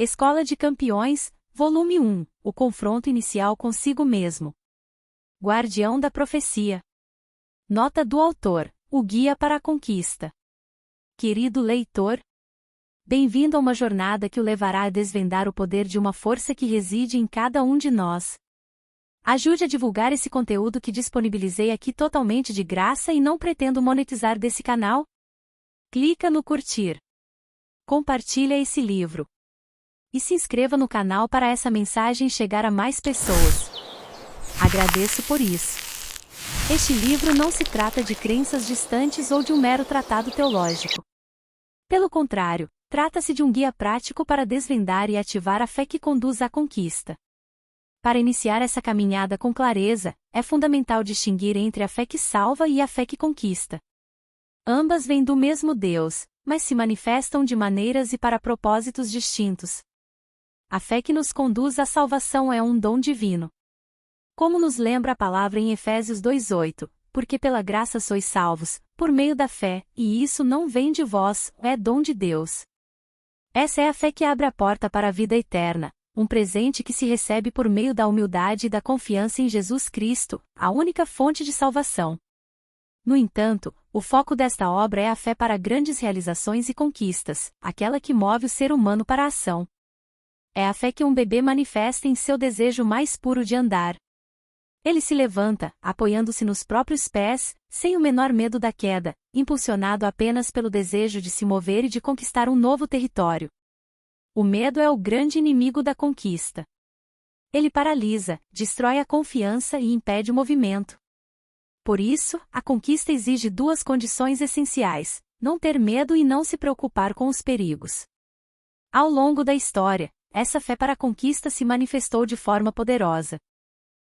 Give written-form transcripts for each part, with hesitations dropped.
Escola de Campeões, Volume 1, O confronto inicial consigo mesmo. Guardião da profecia. Nota do autor, o guia para a conquista. Querido leitor, bem-vindo a uma jornada que o levará a desvendar o poder de uma força que reside em cada um de nós. Ajude a divulgar esse conteúdo que disponibilizei aqui totalmente de graça e não pretendo monetizar desse canal. Clica no curtir. Compartilha esse livro. E se inscreva no canal para essa mensagem chegar a mais pessoas. Agradeço por isso. Este livro não se trata de crenças distantes ou de um mero tratado teológico. Pelo contrário, trata-se de um guia prático para desvendar e ativar a fé que conduz à conquista. Para iniciar essa caminhada com clareza, é fundamental distinguir entre a fé que salva e a fé que conquista. Ambas vêm do mesmo Deus, mas se manifestam de maneiras e para propósitos distintos. A fé que nos conduz à salvação é um dom divino. Como nos lembra a palavra em Efésios 2:8, porque pela graça sois salvos, por meio da fé, e isso não vem de vós, é dom de Deus. Essa é a fé que abre a porta para a vida eterna, um presente que se recebe por meio da humildade e da confiança em Jesus Cristo, a única fonte de salvação. No entanto, o foco desta obra é a fé para grandes realizações e conquistas, aquela que move o ser humano para a ação. É a fé que um bebê manifesta em seu desejo mais puro de andar. Ele se levanta, apoiando-se nos próprios pés, sem o menor medo da queda, impulsionado apenas pelo desejo de se mover e de conquistar um novo território. O medo é o grande inimigo da conquista. Ele paralisa, destrói a confiança e impede o movimento. Por isso, a conquista exige duas condições essenciais: não ter medo e não se preocupar com os perigos. Ao longo da história, essa fé para a conquista se manifestou de forma poderosa.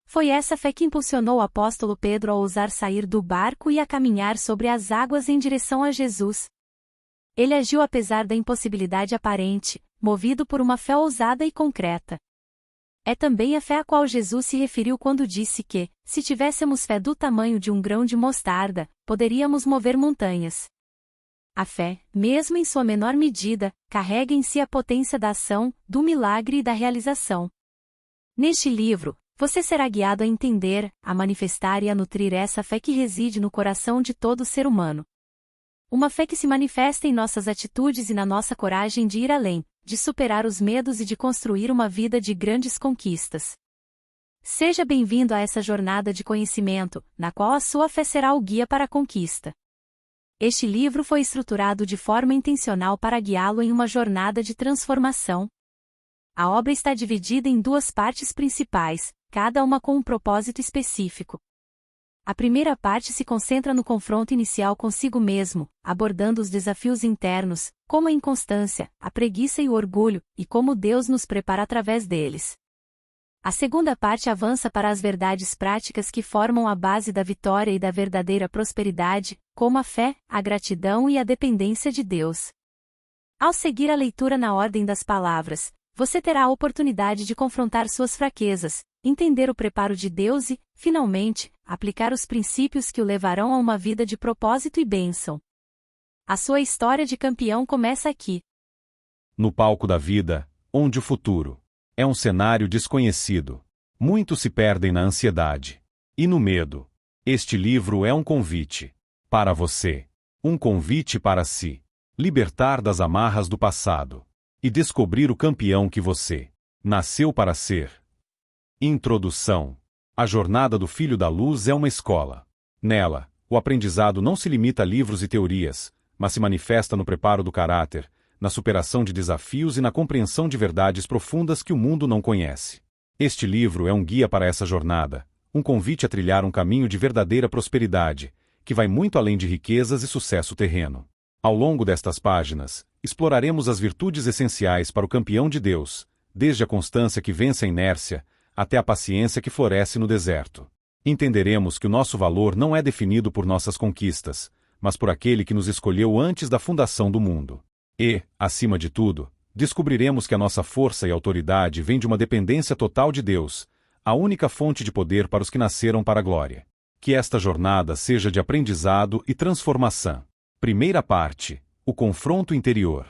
Foi essa fé que impulsionou o apóstolo Pedro a ousar sair do barco e a caminhar sobre as águas em direção a Jesus. Ele agiu apesar da impossibilidade aparente, movido por uma fé ousada e concreta. É também a fé a qual Jesus se referiu quando disse que, se tivéssemos fé do tamanho de um grão de mostarda, poderíamos mover montanhas. A fé, mesmo em sua menor medida, carrega em si a potência da ação, do milagre e da realização. Neste livro, você será guiado a entender, a manifestar e a nutrir essa fé que reside no coração de todo ser humano. Uma fé que se manifesta em nossas atitudes e na nossa coragem de ir além, de superar os medos e de construir uma vida de grandes conquistas. Seja bem-vindo a essa jornada de conhecimento, na qual a sua fé será o guia para a conquista. Este livro foi estruturado de forma intencional para guiá-lo em uma jornada de transformação. A obra está dividida em duas partes principais, cada uma com um propósito específico. A primeira parte se concentra no confronto inicial consigo mesmo, abordando os desafios internos, como a inconstância, a preguiça e o orgulho, e como Deus nos prepara através deles. A segunda parte avança para as verdades práticas que formam a base da vitória e da verdadeira prosperidade, como a fé, a gratidão e a dependência de Deus. Ao seguir a leitura na ordem das palavras, você terá a oportunidade de confrontar suas fraquezas, entender o preparo de Deus e, finalmente, aplicar os princípios que o levarão a uma vida de propósito e bênção. A sua história de campeão começa aqui. No palco da vida, onde o futuro é um cenário desconhecido, muitos se perdem na ansiedade e no medo. Este livro é um convite para você, um convite para si, libertar das amarras do passado e descobrir o campeão que você nasceu para ser. Introdução. A jornada do Filho da Luz é uma escola. Nela, o aprendizado não se limita a livros e teorias, mas se manifesta no preparo do caráter, na superação de desafios e na compreensão de verdades profundas que o mundo não conhece. Este livro é um guia para essa jornada, um convite a trilhar um caminho de verdadeira prosperidade, que vai muito além de riquezas e sucesso terreno. Ao longo destas páginas, exploraremos as virtudes essenciais para o campeão de Deus, desde a constância que vence a inércia, até a paciência que floresce no deserto. Entenderemos que o nosso valor não é definido por nossas conquistas, mas por aquele que nos escolheu antes da fundação do mundo. E, acima de tudo, descobriremos que a nossa força e autoridade vem de uma dependência total de Deus, a única fonte de poder para os que nasceram para a glória. Que esta jornada seja de aprendizado e transformação. Primeira parte: o confronto interior.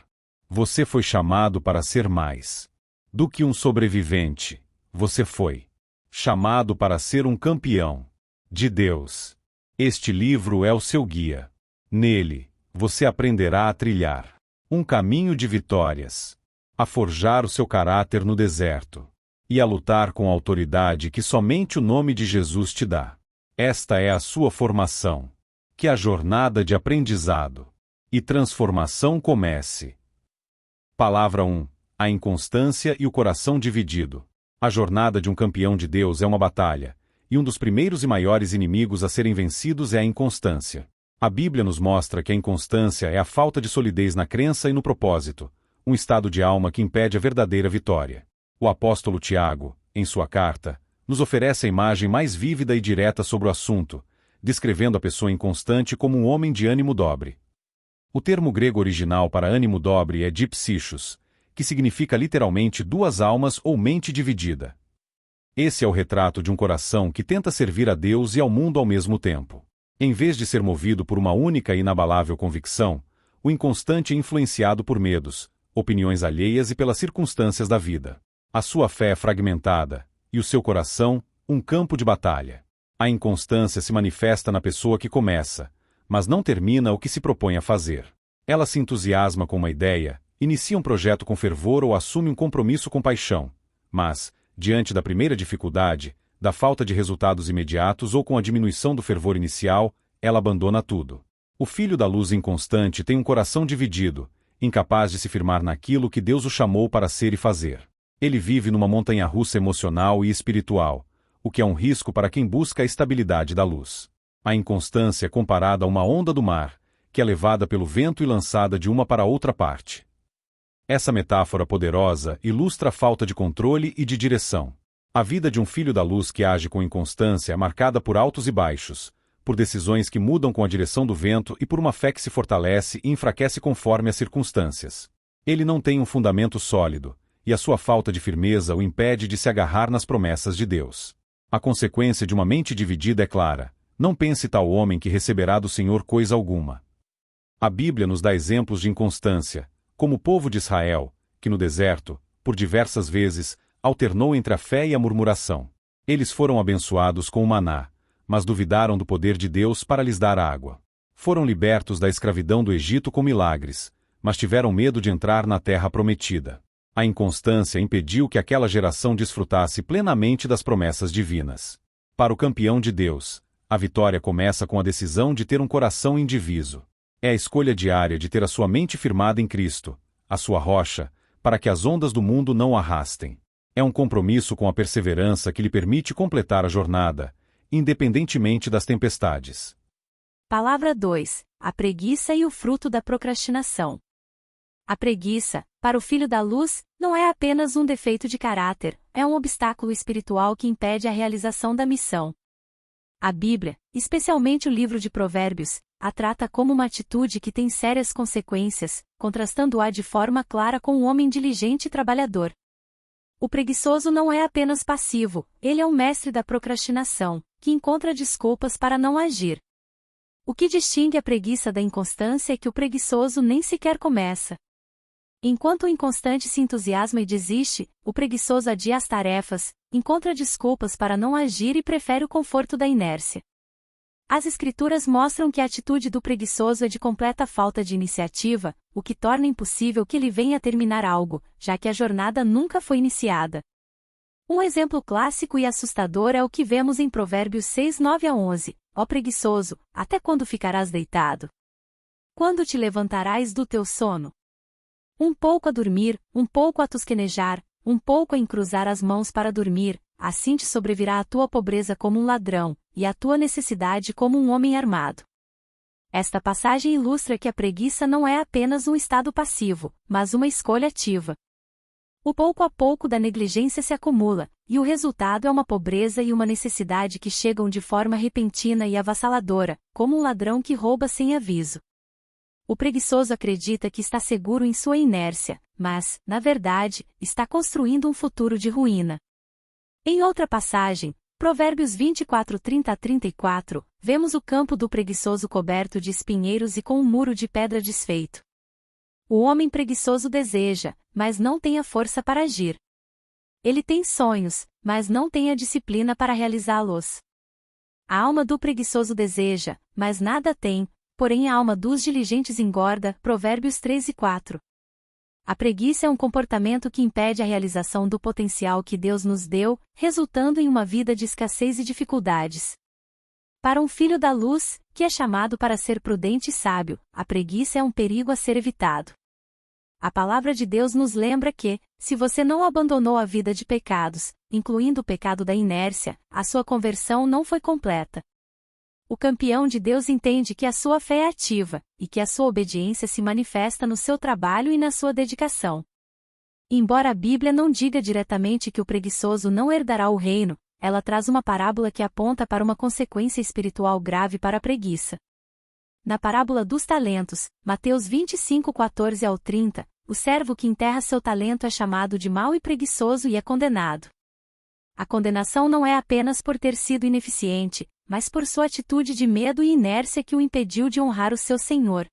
Você foi chamado para ser mais do que um sobrevivente. Você foi chamado para ser um campeão de Deus. Este livro é o seu guia. Nele, você aprenderá a trilhar um caminho de vitórias, a forjar o seu caráter no deserto e a lutar com a autoridade que somente o nome de Jesus te dá. Esta é a sua formação. Que a jornada de aprendizado e transformação comece. Palavra 1. A inconstância e o coração dividido. A jornada de um campeão de Deus é uma batalha, e um dos primeiros e maiores inimigos a serem vencidos é a inconstância. A Bíblia nos mostra que a inconstância é a falta de solidez na crença e no propósito, um estado de alma que impede a verdadeira vitória. O apóstolo Tiago, em sua carta, nos oferece a imagem mais vívida e direta sobre o assunto, descrevendo a pessoa inconstante como um homem de ânimo dobre. O termo grego original para ânimo dobre é dipsychos, que significa literalmente duas almas ou mente dividida. Esse é o retrato de um coração que tenta servir a Deus e ao mundo ao mesmo tempo. Em vez de ser movido por uma única e inabalável convicção, o inconstante é influenciado por medos, opiniões alheias e pelas circunstâncias da vida. A sua fé é fragmentada, e o seu coração, um campo de batalha. A inconstância se manifesta na pessoa que começa, mas não termina o que se propõe a fazer. Ela se entusiasma com uma ideia, inicia um projeto com fervor ou assume um compromisso com paixão, mas, diante da primeira dificuldade, da falta de resultados imediatos ou com a diminuição do fervor inicial, ela abandona tudo. O filho da luz inconstante tem um coração dividido, incapaz de se firmar naquilo que Deus o chamou para ser e fazer. Ele vive numa montanha-russa emocional e espiritual, o que é um risco para quem busca a estabilidade da luz. A inconstância é comparada a uma onda do mar, que é levada pelo vento e lançada de uma para outra parte. Essa metáfora poderosa ilustra a falta de controle e de direção. A vida de um filho da luz que age com inconstância é marcada por altos e baixos, por decisões que mudam com a direção do vento e por uma fé que se fortalece e enfraquece conforme as circunstâncias. Ele não tem um fundamento sólido, e a sua falta de firmeza o impede de se agarrar nas promessas de Deus. A consequência de uma mente dividida é clara: não pense tal homem que receberá do Senhor coisa alguma. A Bíblia nos dá exemplos de inconstância, como o povo de Israel, que no deserto, por diversas vezes, alternou entre a fé e a murmuração. Eles foram abençoados com o maná, mas duvidaram do poder de Deus para lhes dar água. Foram libertos da escravidão do Egito com milagres, mas tiveram medo de entrar na terra prometida. A inconstância impediu que aquela geração desfrutasse plenamente das promessas divinas. Para o campeão de Deus, a vitória começa com a decisão de ter um coração indiviso. É a escolha diária de ter a sua mente firmada em Cristo, a sua rocha, para que as ondas do mundo não o arrastem. É um compromisso com a perseverança que lhe permite completar a jornada, independentemente das tempestades. Palavra 2. A preguiça e o fruto da procrastinação. A preguiça, para o filho da luz, não é apenas um defeito de caráter, é um obstáculo espiritual que impede a realização da missão. A Bíblia, especialmente o livro de Provérbios, a trata como uma atitude que tem sérias consequências, contrastando-a de forma clara com o homem diligente e trabalhador. O preguiçoso não é apenas passivo, ele é o mestre da procrastinação, que encontra desculpas para não agir. O que distingue a preguiça da inconstância é que o preguiçoso nem sequer começa. Enquanto o inconstante se entusiasma e desiste, o preguiçoso adia as tarefas, encontra desculpas para não agir e prefere o conforto da inércia. As Escrituras mostram que a atitude do preguiçoso é de completa falta de iniciativa, o que torna impossível que ele venha a terminar algo, já que a jornada nunca foi iniciada. Um exemplo clássico e assustador é o que vemos em Provérbios 6, 9-11. Ó preguiçoso, até quando ficarás deitado? Quando te levantarás do teu sono? Um pouco a dormir, um pouco a tosquenejar, um pouco a encruzar as mãos para dormir, assim te sobrevirá a tua pobreza como um ladrão, e a tua necessidade como um homem armado. Esta passagem ilustra que a preguiça não é apenas um estado passivo, mas uma escolha ativa. O pouco a pouco da negligência se acumula, e o resultado é uma pobreza e uma necessidade que chegam de forma repentina e avassaladora, como um ladrão que rouba sem aviso. O preguiçoso acredita que está seguro em sua inércia, mas, na verdade, está construindo um futuro de ruína. Em outra passagem, Provérbios 24, 30-34, vemos o campo do preguiçoso coberto de espinheiros e com um muro de pedra desfeito. O homem preguiçoso deseja, mas não tem a força para agir. Ele tem sonhos, mas não tem a disciplina para realizá-los. A alma do preguiçoso deseja, mas nada tem, porém a alma dos diligentes engorda. Provérbios 3:4. A preguiça é um comportamento que impede a realização do potencial que Deus nos deu, resultando em uma vida de escassez e dificuldades. Para um filho da luz, que é chamado para ser prudente e sábio, a preguiça é um perigo a ser evitado. A palavra de Deus nos lembra que, se você não abandonou a vida de pecados, incluindo o pecado da inércia, a sua conversão não foi completa. O campeão de Deus entende que a sua fé é ativa, e que a sua obediência se manifesta no seu trabalho e na sua dedicação. Embora a Bíblia não diga diretamente que o preguiçoso não herdará o reino, ela traz uma parábola que aponta para uma consequência espiritual grave para a preguiça. Na parábola dos talentos, Mateus 25:14-30, o servo que enterra seu talento é chamado de mau e preguiçoso e é condenado. A condenação não é apenas por ter sido ineficiente, mas por sua atitude de medo e inércia que o impediu de honrar o seu Senhor.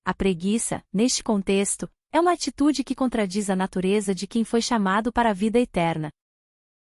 A preguiça, neste contexto, é uma atitude que contradiz a natureza de quem foi chamado para a vida eterna.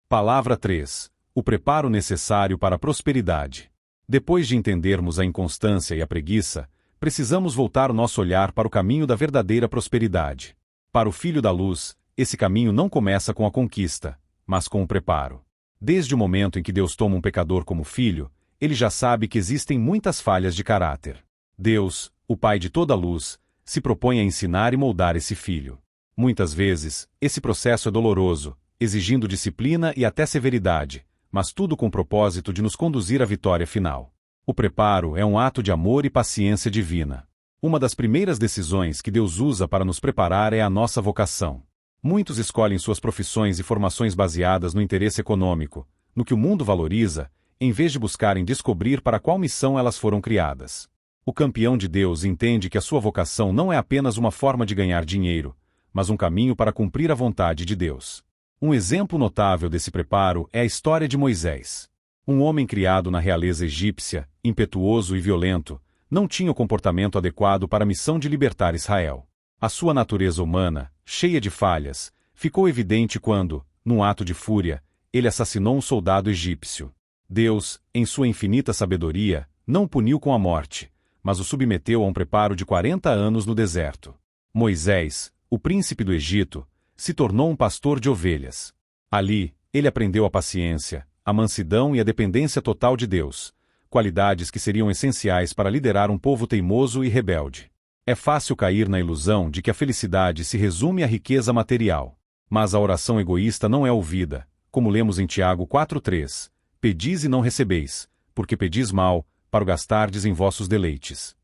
Palavra 3. O preparo necessário para a prosperidade. Depois de entendermos a inconstância e a preguiça, precisamos voltar o nosso olhar para o caminho da verdadeira prosperidade. Para o filho da luz, esse caminho não começa com a conquista, mas com o preparo. Desde o momento em que Deus toma um pecador como filho, ele já sabe que existem muitas falhas de caráter. Deus, o Pai de toda a luz, se propõe a ensinar e moldar esse filho. Muitas vezes, esse processo é doloroso, exigindo disciplina e até severidade, mas tudo com o propósito de nos conduzir à vitória final. O preparo é um ato de amor e paciência divina. Uma das primeiras decisões que Deus usa para nos preparar é a nossa vocação. Muitos escolhem suas profissões e formações baseadas no interesse econômico, no que o mundo valoriza, em vez de buscarem descobrir para qual missão elas foram criadas. O campeão de Deus entende que a sua vocação não é apenas uma forma de ganhar dinheiro, mas um caminho para cumprir a vontade de Deus. Um exemplo notável desse preparo é a história de Moisés. Um homem criado na realeza egípcia, impetuoso e violento, não tinha o comportamento adequado para a missão de libertar Israel. A sua natureza humana, cheia de falhas, ficou evidente quando, num ato de fúria, ele assassinou um soldado egípcio. Deus, em sua infinita sabedoria, não o puniu com a morte, mas o submeteu a um preparo de 40 anos no deserto. Moisés, o príncipe do Egito, se tornou um pastor de ovelhas. Ali, ele aprendeu a paciência, a mansidão e a dependência total de Deus, qualidades que seriam essenciais para liderar um povo teimoso e rebelde. É fácil cair na ilusão de que a felicidade se resume à riqueza material. Mas a oração egoísta não é ouvida, como lemos em Tiago 4:3, pedis e não recebeis, porque pedis mal, para o gastardes em vossos deleites.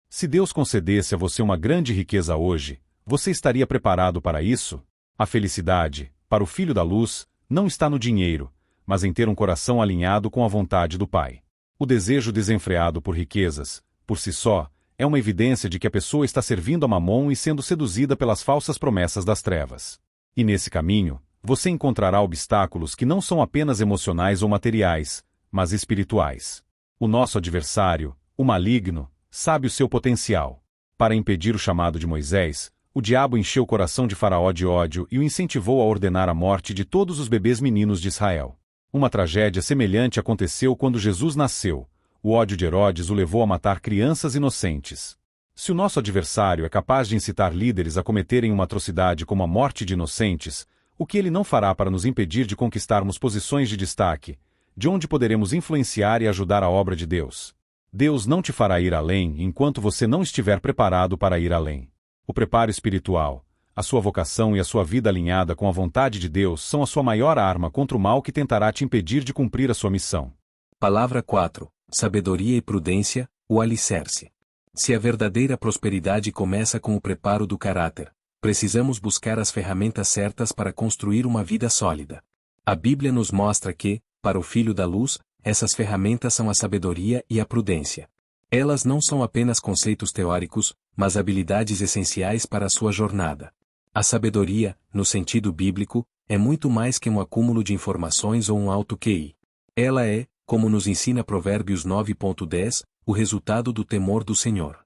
Se Deus concedesse a você uma grande riqueza hoje, você estaria preparado para isso? A felicidade, para o filho da luz, não está no dinheiro, mas em ter um coração alinhado com a vontade do Pai. O desejo desenfreado por riquezas, por si só, é uma evidência de que a pessoa está servindo a Mamon e sendo seduzida pelas falsas promessas das trevas. E nesse caminho, você encontrará obstáculos que não são apenas emocionais ou materiais, mas espirituais. O nosso adversário, o maligno, sabe o seu potencial. Para impedir o chamado de Moisés, o diabo encheu o coração de Faraó de ódio e o incentivou a ordenar a morte de todos os bebês meninos de Israel. Uma tragédia semelhante aconteceu quando Jesus nasceu. O ódio de Herodes o levou a matar crianças inocentes. Se o nosso adversário é capaz de incitar líderes a cometerem uma atrocidade como a morte de inocentes, o que ele não fará para nos impedir de conquistarmos posições de destaque, de onde poderemos influenciar e ajudar a obra de Deus? Deus não te fará ir além enquanto você não estiver preparado para ir além. O preparo espiritual, a sua vocação e a sua vida alinhada com a vontade de Deus são a sua maior arma contra o mal que tentará te impedir de cumprir a sua missão. Palavra 4. Sabedoria e prudência, o alicerce. Se a verdadeira prosperidade começa com o preparo do caráter, precisamos buscar as ferramentas certas para construir uma vida sólida. A Bíblia nos mostra que, para o Filho da Luz, essas ferramentas são a sabedoria e a prudência. Elas não são apenas conceitos teóricos, mas habilidades essenciais para a sua jornada. A sabedoria, no sentido bíblico, é muito mais que um acúmulo de informações ou um alto QI. Ela é, como nos ensina Provérbios 9.10, o resultado do temor do Senhor.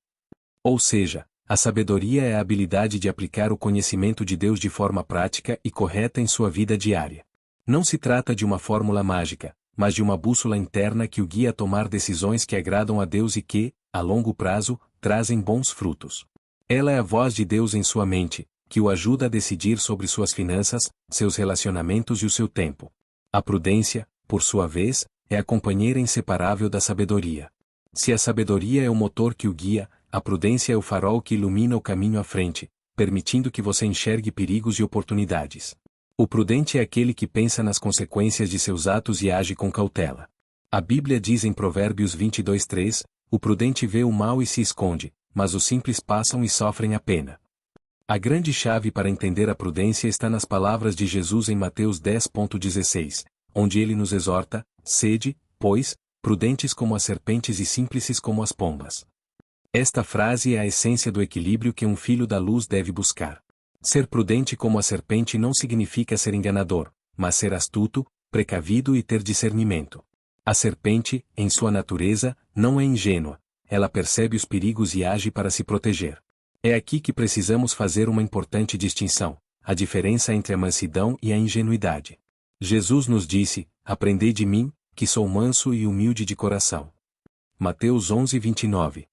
Ou seja, A sabedoria é a habilidade de aplicar o conhecimento de Deus de forma prática e correta em sua vida diária. Não se trata de uma fórmula mágica, mas de uma bússola interna que o guia a tomar decisões que agradam a Deus e que, a longo prazo, trazem bons frutos. Ela é a voz de Deus em sua mente, que o ajuda a decidir sobre suas finanças, seus relacionamentos e o seu tempo. A prudência, por sua vez, é a companheira inseparável da sabedoria. Se a sabedoria é o motor que o guia, a prudência é o farol que ilumina o caminho à frente, permitindo que você enxergue perigos e oportunidades. O prudente é aquele que pensa nas consequências de seus atos e age com cautela. A Bíblia diz em Provérbios 22:3, o prudente vê o mal e se esconde, mas os simples passam e sofrem a pena. A grande chave para entender a prudência está nas palavras de Jesus em Mateus 10:16, onde ele nos exorta: sede, pois, prudentes como as serpentes e simples como as pombas. Esta frase é a essência do equilíbrio que um filho da luz deve buscar. Ser prudente como a serpente não significa ser enganador, mas ser astuto, precavido e ter discernimento. A serpente, em sua natureza, não é ingênua, ela percebe os perigos e age para se proteger. É aqui que precisamos fazer uma importante distinção, a diferença entre a mansidão e a ingenuidade. Jesus nos disse: aprendei de mim, que sou manso e humilde de coração. Mateus 11:29.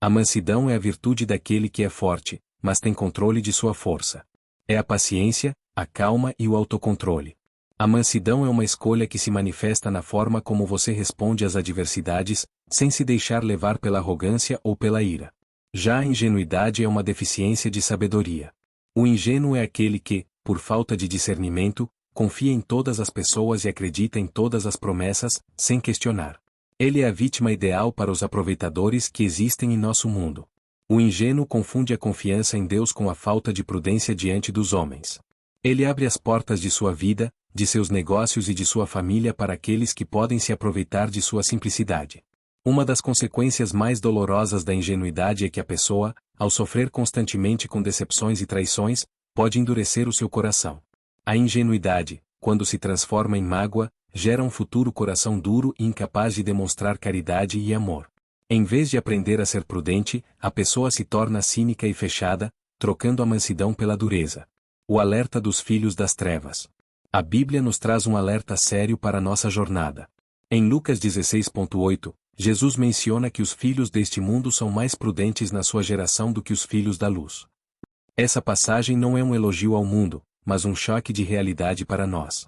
A mansidão é a virtude daquele que é forte, mas tem controle de sua força. É a paciência, a calma e o autocontrole. A mansidão é uma escolha que se manifesta na forma como você responde às adversidades, sem se deixar levar pela arrogância ou pela ira. Já a ingenuidade é uma deficiência de sabedoria. O ingênuo é aquele que, por falta de discernimento, confia em todas as pessoas e acredita em todas as promessas, sem questionar. Ele é a vítima ideal para os aproveitadores que existem em nosso mundo. O ingênuo confunde a confiança em Deus com a falta de prudência diante dos homens. Ele abre as portas de sua vida, de seus negócios e de sua família para aqueles que podem se aproveitar de sua simplicidade. Uma das consequências mais dolorosas da ingenuidade é que a pessoa, ao sofrer constantemente com decepções e traições, pode endurecer o seu coração. A ingenuidade, quando se transforma em mágoa, gera um futuro coração duro e incapaz de demonstrar caridade e amor. Em vez de aprender a ser prudente, a pessoa se torna cínica e fechada, trocando a mansidão pela dureza. O alerta dos filhos das trevas. A Bíblia nos traz um alerta sério para nossa jornada. Em Lucas 16:8, Jesus menciona que os filhos deste mundo são mais prudentes na sua geração do que os filhos da luz. Essa passagem não é um elogio ao mundo, mas um choque de realidade para nós.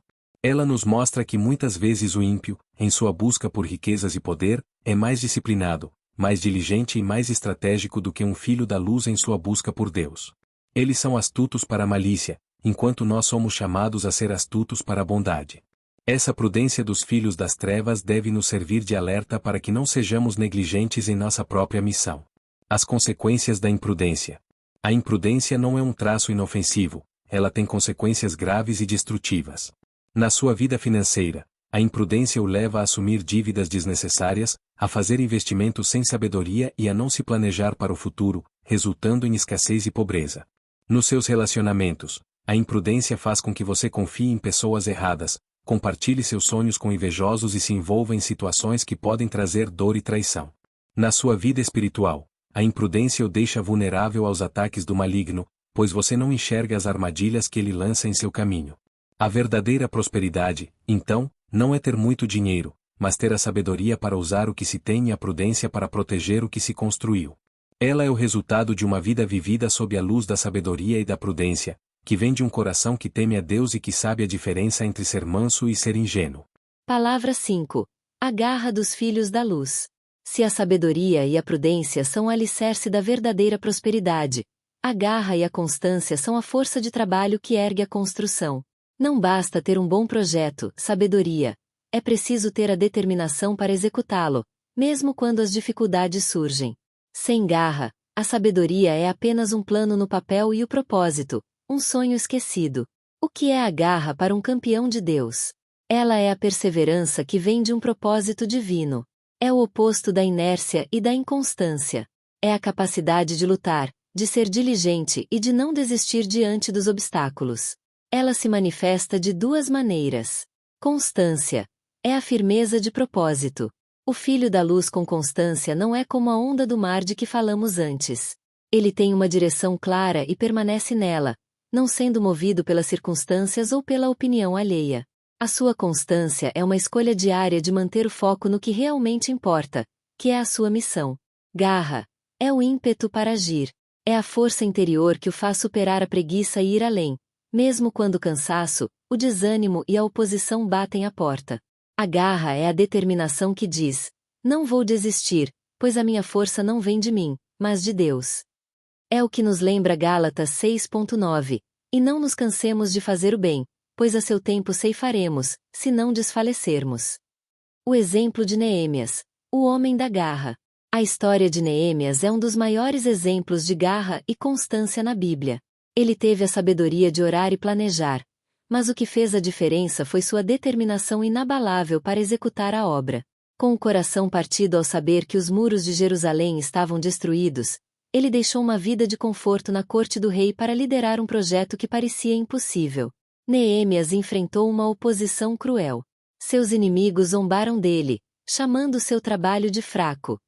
Ela nos mostra que muitas vezes o ímpio, em sua busca por riquezas e poder, é mais disciplinado, mais diligente e mais estratégico do que um filho da luz em sua busca por Deus. Eles são astutos para a malícia, enquanto nós somos chamados a ser astutos para a bondade. Essa prudência dos filhos das trevas deve nos servir de alerta para que não sejamos negligentes em nossa própria missão. As consequências da imprudência. A imprudência não é um traço inofensivo, ela tem consequências graves e destrutivas. Na sua vida financeira, a imprudência o leva a assumir dívidas desnecessárias, a fazer investimentos sem sabedoria e a não se planejar para o futuro, resultando em escassez e pobreza. Nos seus relacionamentos, a imprudência faz com que você confie em pessoas erradas, compartilhe seus sonhos com invejosos e se envolva em situações que podem trazer dor e traição. Na sua vida espiritual, a imprudência o deixa vulnerável aos ataques do maligno, pois você não enxerga as armadilhas que ele lança em seu caminho. A verdadeira prosperidade, então, não é ter muito dinheiro, mas ter a sabedoria para usar o que se tem e a prudência para proteger o que se construiu. Ela é o resultado de uma vida vivida sob a luz da sabedoria e da prudência, que vem de um coração que teme a Deus e que sabe a diferença entre ser manso e ser ingênuo. Palavra 5. A garra dos filhos da luz. Se a sabedoria e a prudência são o alicerce da verdadeira prosperidade, a garra e a constância são a força de trabalho que ergue a construção. Não basta ter um bom projeto, sabedoria. É preciso ter a determinação para executá-lo, mesmo quando as dificuldades surgem. Sem garra, a sabedoria é apenas um plano no papel e o propósito, um sonho esquecido. O que é a garra para um campeão de Deus? Ela é a perseverança que vem de um propósito divino. É o oposto da inércia e da inconstância. É a capacidade de lutar, de ser diligente e de não desistir diante dos obstáculos. Ela se manifesta de duas maneiras. Constância. É a firmeza de propósito. O filho da luz com constância não é como a onda do mar de que falamos antes. Ele tem uma direção clara e permanece nela, não sendo movido pelas circunstâncias ou pela opinião alheia. A sua constância é uma escolha diária de manter o foco no que realmente importa, que é a sua missão. Garra é o ímpeto para agir. É a força interior que o faz superar a preguiça e ir além, mesmo quando o cansaço, o desânimo e a oposição batem à porta. A garra é a determinação que diz: não vou desistir, pois a minha força não vem de mim, mas de Deus. É o que nos lembra Gálatas 6:9, e não nos cansemos de fazer o bem, pois a seu tempo ceifaremos, se não desfalecermos. O exemplo de Neemias, o homem da garra. A história de Neemias é um dos maiores exemplos de garra e constância na Bíblia. Ele teve a sabedoria de orar e planejar, mas o que fez a diferença foi sua determinação inabalável para executar a obra. Com o coração partido ao saber que os muros de Jerusalém estavam destruídos, ele deixou uma vida de conforto na corte do rei para liderar um projeto que parecia impossível. Neemias enfrentou uma oposição cruel. Seus inimigos zombaram dele, chamando seu trabalho de fraco.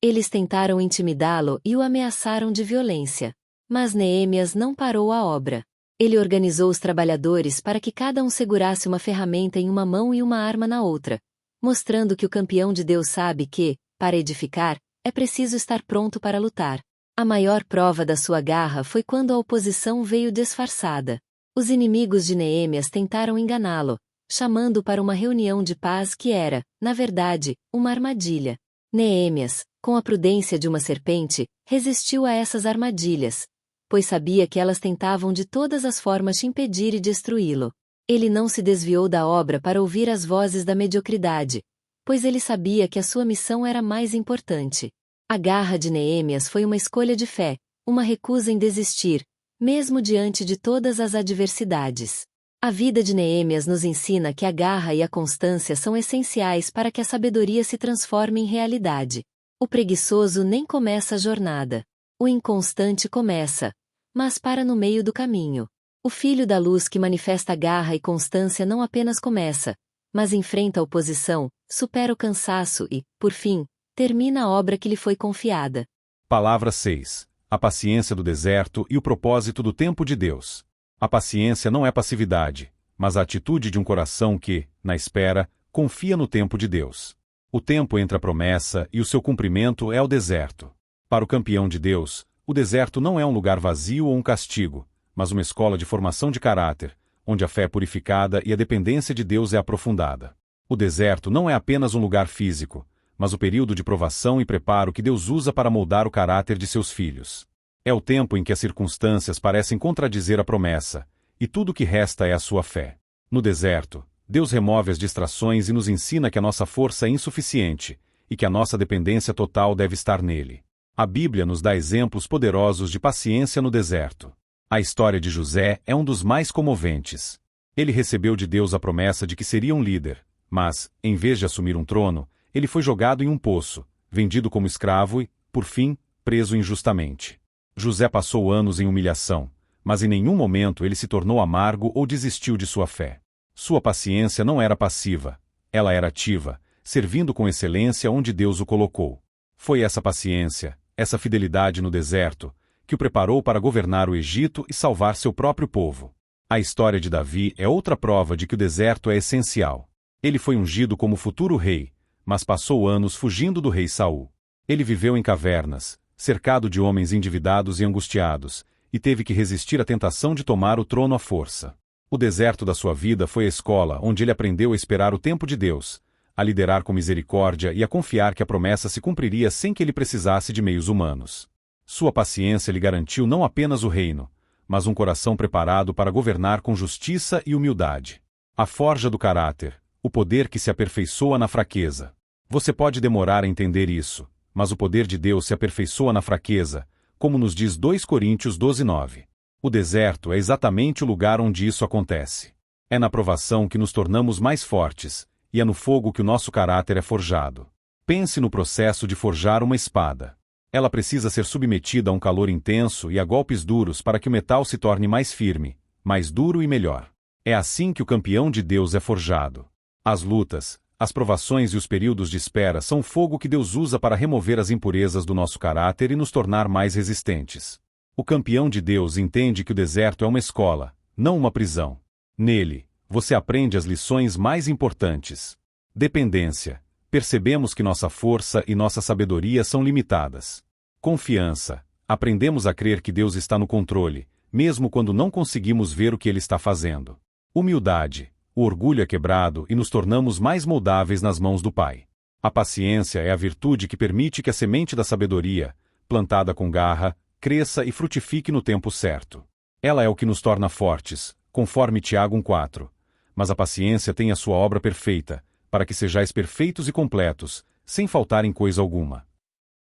Eles tentaram intimidá-lo e o ameaçaram de violência. Mas Neemias não parou a obra. Ele organizou os trabalhadores para que cada um segurasse uma ferramenta em uma mão e uma arma na outra, mostrando que o campeão de Deus sabe que, para edificar, é preciso estar pronto para lutar. A maior prova da sua garra foi quando a oposição veio disfarçada. Os inimigos de Neemias tentaram enganá-lo, chamando-o para uma reunião de paz que era, na verdade, uma armadilha. Neemias, com a prudência de uma serpente, resistiu a essas armadilhas, pois sabia que elas tentavam de todas as formas te impedir e destruí-lo. Ele não se desviou da obra para ouvir as vozes da mediocridade, pois ele sabia que a sua missão era mais importante. A garra de Neemias foi uma escolha de fé, uma recusa em desistir, mesmo diante de todas as adversidades. A vida de Neemias nos ensina que a garra e a constância são essenciais para que a sabedoria se transforme em realidade. O preguiçoso nem começa a jornada. O inconstante começa, mas para no meio do caminho. O filho da luz que manifesta garra e constância não apenas começa, mas enfrenta a oposição, supera o cansaço e, por fim, termina a obra que lhe foi confiada. Palavra 6. A paciência do deserto e o propósito do tempo de Deus. A paciência não é passividade, mas a atitude de um coração que, na espera, confia no tempo de Deus. O tempo entre a promessa e o seu cumprimento é o deserto. Para o campeão de Deus, o deserto não é um lugar vazio ou um castigo, mas uma escola de formação de caráter, onde a fé é purificada e a dependência de Deus é aprofundada. O deserto não é apenas um lugar físico, mas o período de provação e preparo que Deus usa para moldar o caráter de seus filhos. É o tempo em que as circunstâncias parecem contradizer a promessa, e tudo o que resta é a sua fé. No deserto, Deus remove as distrações e nos ensina que a nossa força é insuficiente, e que a nossa dependência total deve estar nele. A Bíblia nos dá exemplos poderosos de paciência no deserto. A história de José é um dos mais comoventes. Ele recebeu de Deus a promessa de que seria um líder, mas, em vez de assumir um trono, ele foi jogado em um poço, vendido como escravo e, por fim, preso injustamente. José passou anos em humilhação, mas em nenhum momento ele se tornou amargo ou desistiu de sua fé. Sua paciência não era passiva, ela era ativa, servindo com excelência onde Deus o colocou. Foi essa paciência, essa fidelidade no deserto, que o preparou para governar o Egito e salvar seu próprio povo. A história de Davi é outra prova de que o deserto é essencial. Ele foi ungido como futuro rei, mas passou anos fugindo do rei Saul. Ele viveu em cavernas, cercado de homens endividados e angustiados, e teve que resistir à tentação de tomar o trono à força. O deserto da sua vida foi a escola onde ele aprendeu a esperar o tempo de Deus, a liderar com misericórdia e a confiar que a promessa se cumpriria sem que ele precisasse de meios humanos. Sua paciência lhe garantiu não apenas o reino, mas um coração preparado para governar com justiça e humildade. A forja do caráter, o poder que se aperfeiçoa na fraqueza. Você pode demorar a entender isso, mas o poder de Deus se aperfeiçoa na fraqueza, como nos diz 2 Coríntios 12:9. O deserto é exatamente o lugar onde isso acontece. É na provação que nos tornamos mais fortes, e é no fogo que o nosso caráter é forjado. Pense no processo de forjar uma espada. Ela precisa ser submetida a um calor intenso e a golpes duros para que o metal se torne mais firme, mais duro e melhor. É assim que o campeão de Deus é forjado. As lutas, As provações e os períodos de espera são fogo que Deus usa para remover as impurezas do nosso caráter e nos tornar mais resistentes. O campeão de Deus entende que o deserto é uma escola, não uma prisão. Nele, você aprende as lições mais importantes. Dependência. Percebemos que nossa força e nossa sabedoria são limitadas. Confiança. Aprendemos a crer que Deus está no controle, mesmo quando não conseguimos ver o que Ele está fazendo. Humildade. O orgulho é quebrado e nos tornamos mais moldáveis nas mãos do Pai. A paciência é a virtude que permite que a semente da sabedoria, plantada com garra, cresça e frutifique no tempo certo. Ela é o que nos torna fortes, conforme Tiago 1,4. Mas a paciência tem a sua obra perfeita, para que sejais perfeitos e completos, sem faltar em coisa alguma.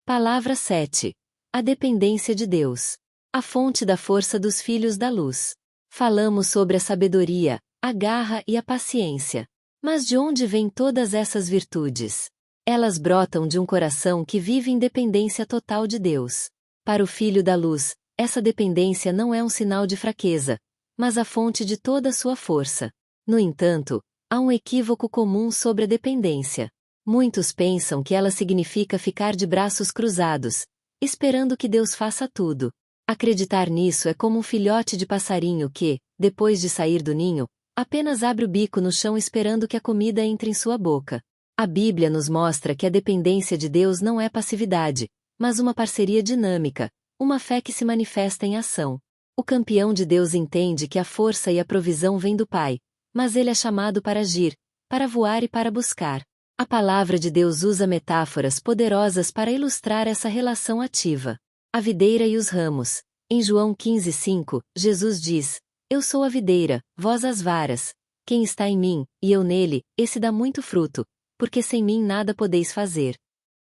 Palavra 7. A dependência de Deus. A fonte da força dos filhos da luz. Falamos sobre a sabedoria, a garra e a paciência. Mas de onde vêm todas essas virtudes? Elas brotam de um coração que vive em dependência total de Deus. Para o filho da luz, essa dependência não é um sinal de fraqueza, mas a fonte de toda a sua força. No entanto, há um equívoco comum sobre a dependência. Muitos pensam que ela significa ficar de braços cruzados, esperando que Deus faça tudo. Acreditar nisso é como um filhote de passarinho que, depois de sair do ninho, apenas abre o bico no chão esperando que a comida entre em sua boca. A Bíblia nos mostra que a dependência de Deus não é passividade, mas uma parceria dinâmica, uma fé que se manifesta em ação. O campeão de Deus entende que a força e a provisão vêm do Pai, mas ele é chamado para agir, para voar e para buscar. A palavra de Deus usa metáforas poderosas para ilustrar essa relação ativa. A videira e os ramos. Em João 15,5, Jesus diz: Eu sou a videira, vós as varas. Quem está em mim, e eu nele, esse dá muito fruto, porque sem mim nada podeis fazer.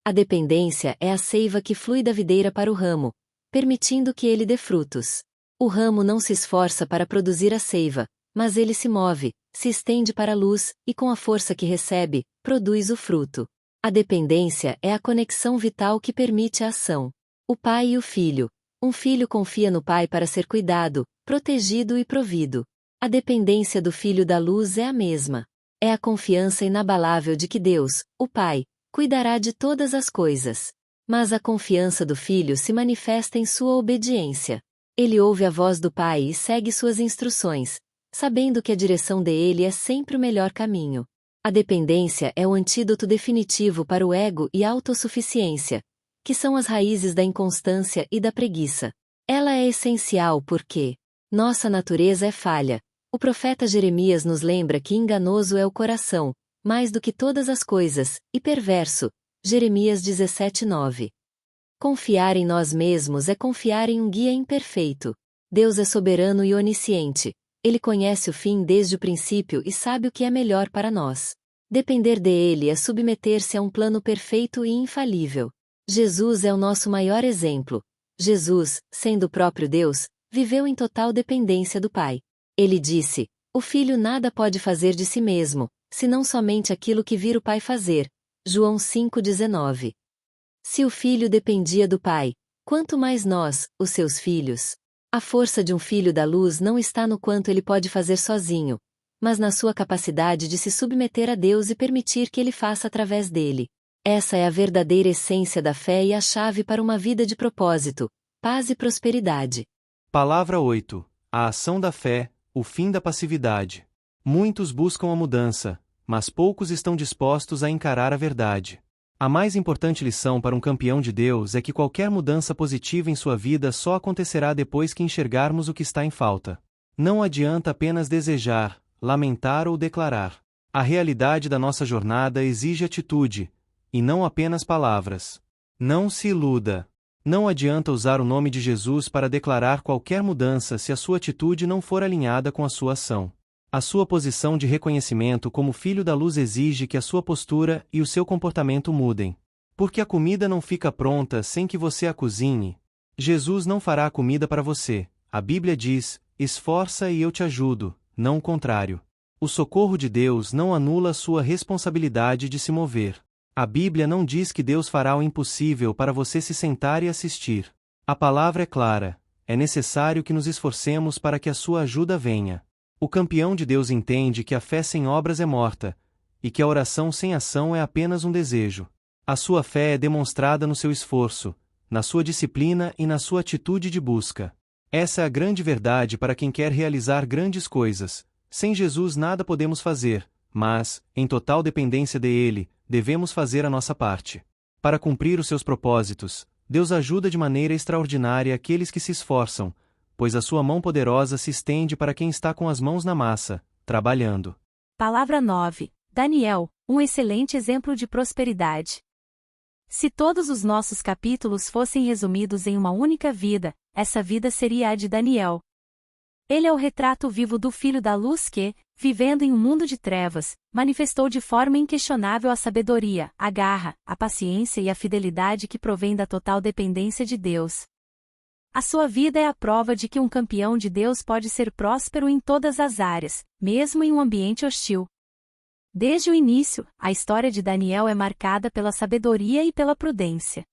A dependência é a seiva que flui da videira para o ramo, permitindo que ele dê frutos. O ramo não se esforça para produzir a seiva, mas ele se move, se estende para a luz, e com a força que recebe, produz o fruto. A dependência é a conexão vital que permite a ação. O pai e o filho. Um filho confia no pai para ser cuidado, protegido e provido. A dependência do filho da luz é a mesma. É a confiança inabalável de que Deus, o Pai, cuidará de todas as coisas. Mas a confiança do filho se manifesta em sua obediência. Ele ouve a voz do pai e segue suas instruções, sabendo que a direção dele é sempre o melhor caminho. A dependência é o antídoto definitivo para o ego e a autossuficiência, que são as raízes da inconstância e da preguiça. Ela é essencial porque nossa natureza é falha. O profeta Jeremias nos lembra que enganoso é o coração, mais do que todas as coisas, e perverso. Jeremias 17:9. Confiar em nós mesmos é confiar em um guia imperfeito. Deus é soberano e onisciente. Ele conhece o fim desde o princípio e sabe o que é melhor para nós. Depender dele é submeter-se a um plano perfeito e infalível. Jesus é o nosso maior exemplo. Jesus, sendo o próprio Deus, viveu em total dependência do Pai. Ele disse: O Filho nada pode fazer de si mesmo, senão somente aquilo que vir o Pai fazer. João 5,19. Se o Filho dependia do Pai, quanto mais nós, os seus filhos. A força de um filho da luz não está no quanto ele pode fazer sozinho, mas na sua capacidade de se submeter a Deus e permitir que ele faça através dele. Essa é a verdadeira essência da fé e a chave para uma vida de propósito, paz e prosperidade. Palavra 8. A ação da fé, o fim da passividade. Muitos buscam a mudança, mas poucos estão dispostos a encarar a verdade. A mais importante lição para um campeão de Deus é que qualquer mudança positiva em sua vida só acontecerá depois que enxergarmos o que está em falta. Não adianta apenas desejar, lamentar ou declarar. A realidade da nossa jornada exige atitude, e não apenas palavras. Não se iluda. Não adianta usar o nome de Jesus para declarar qualquer mudança se a sua atitude não for alinhada com a sua ação. A sua posição de reconhecimento como filho da luz exige que a sua postura e o seu comportamento mudem. Porque a comida não fica pronta sem que você a cozinhe. Jesus não fará a comida para você. A Bíblia diz: esforça e eu te ajudo, não o contrário. O socorro de Deus não anula a sua responsabilidade de se mover. A Bíblia não diz que Deus fará o impossível para você se sentar e assistir. A palavra é clara: é necessário que nos esforcemos para que a sua ajuda venha. O campeão de Deus entende que a fé sem obras é morta, e que a oração sem ação é apenas um desejo. A sua fé é demonstrada no seu esforço, na sua disciplina e na sua atitude de busca. Essa é a grande verdade para quem quer realizar grandes coisas. Sem Jesus nada podemos fazer, mas, em total dependência dele, devemos fazer a nossa parte. Para cumprir os seus propósitos, Deus ajuda de maneira extraordinária aqueles que se esforçam, pois a sua mão poderosa se estende para quem está com as mãos na massa, trabalhando. Palavra 9. Daniel, um excelente exemplo de prosperidade. Se todos os nossos capítulos fossem resumidos em uma única vida, essa vida seria a de Daniel. Ele é o retrato vivo do Filho da Luz que, vivendo em um mundo de trevas, manifestou de forma inquestionável a sabedoria, a garra, a paciência e a fidelidade que provém da total dependência de Deus. A sua vida é a prova de que um campeão de Deus pode ser próspero em todas as áreas, mesmo em um ambiente hostil. Desde o início, a história de Daniel é marcada pela sabedoria e pela prudência.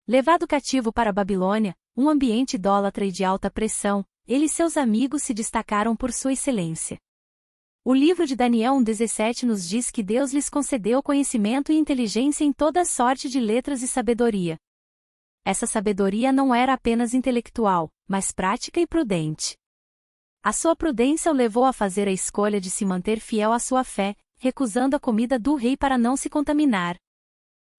Levado cativo para a Babilônia, um ambiente idólatra e de alta pressão, ele e seus amigos se destacaram por sua excelência. O livro de Daniel 1,17 nos diz que Deus lhes concedeu conhecimento e inteligência em toda sorte de letras e sabedoria. Essa sabedoria não era apenas intelectual, mas prática e prudente. A sua prudência o levou a fazer a escolha de se manter fiel à sua fé, recusando a comida do rei para não se contaminar.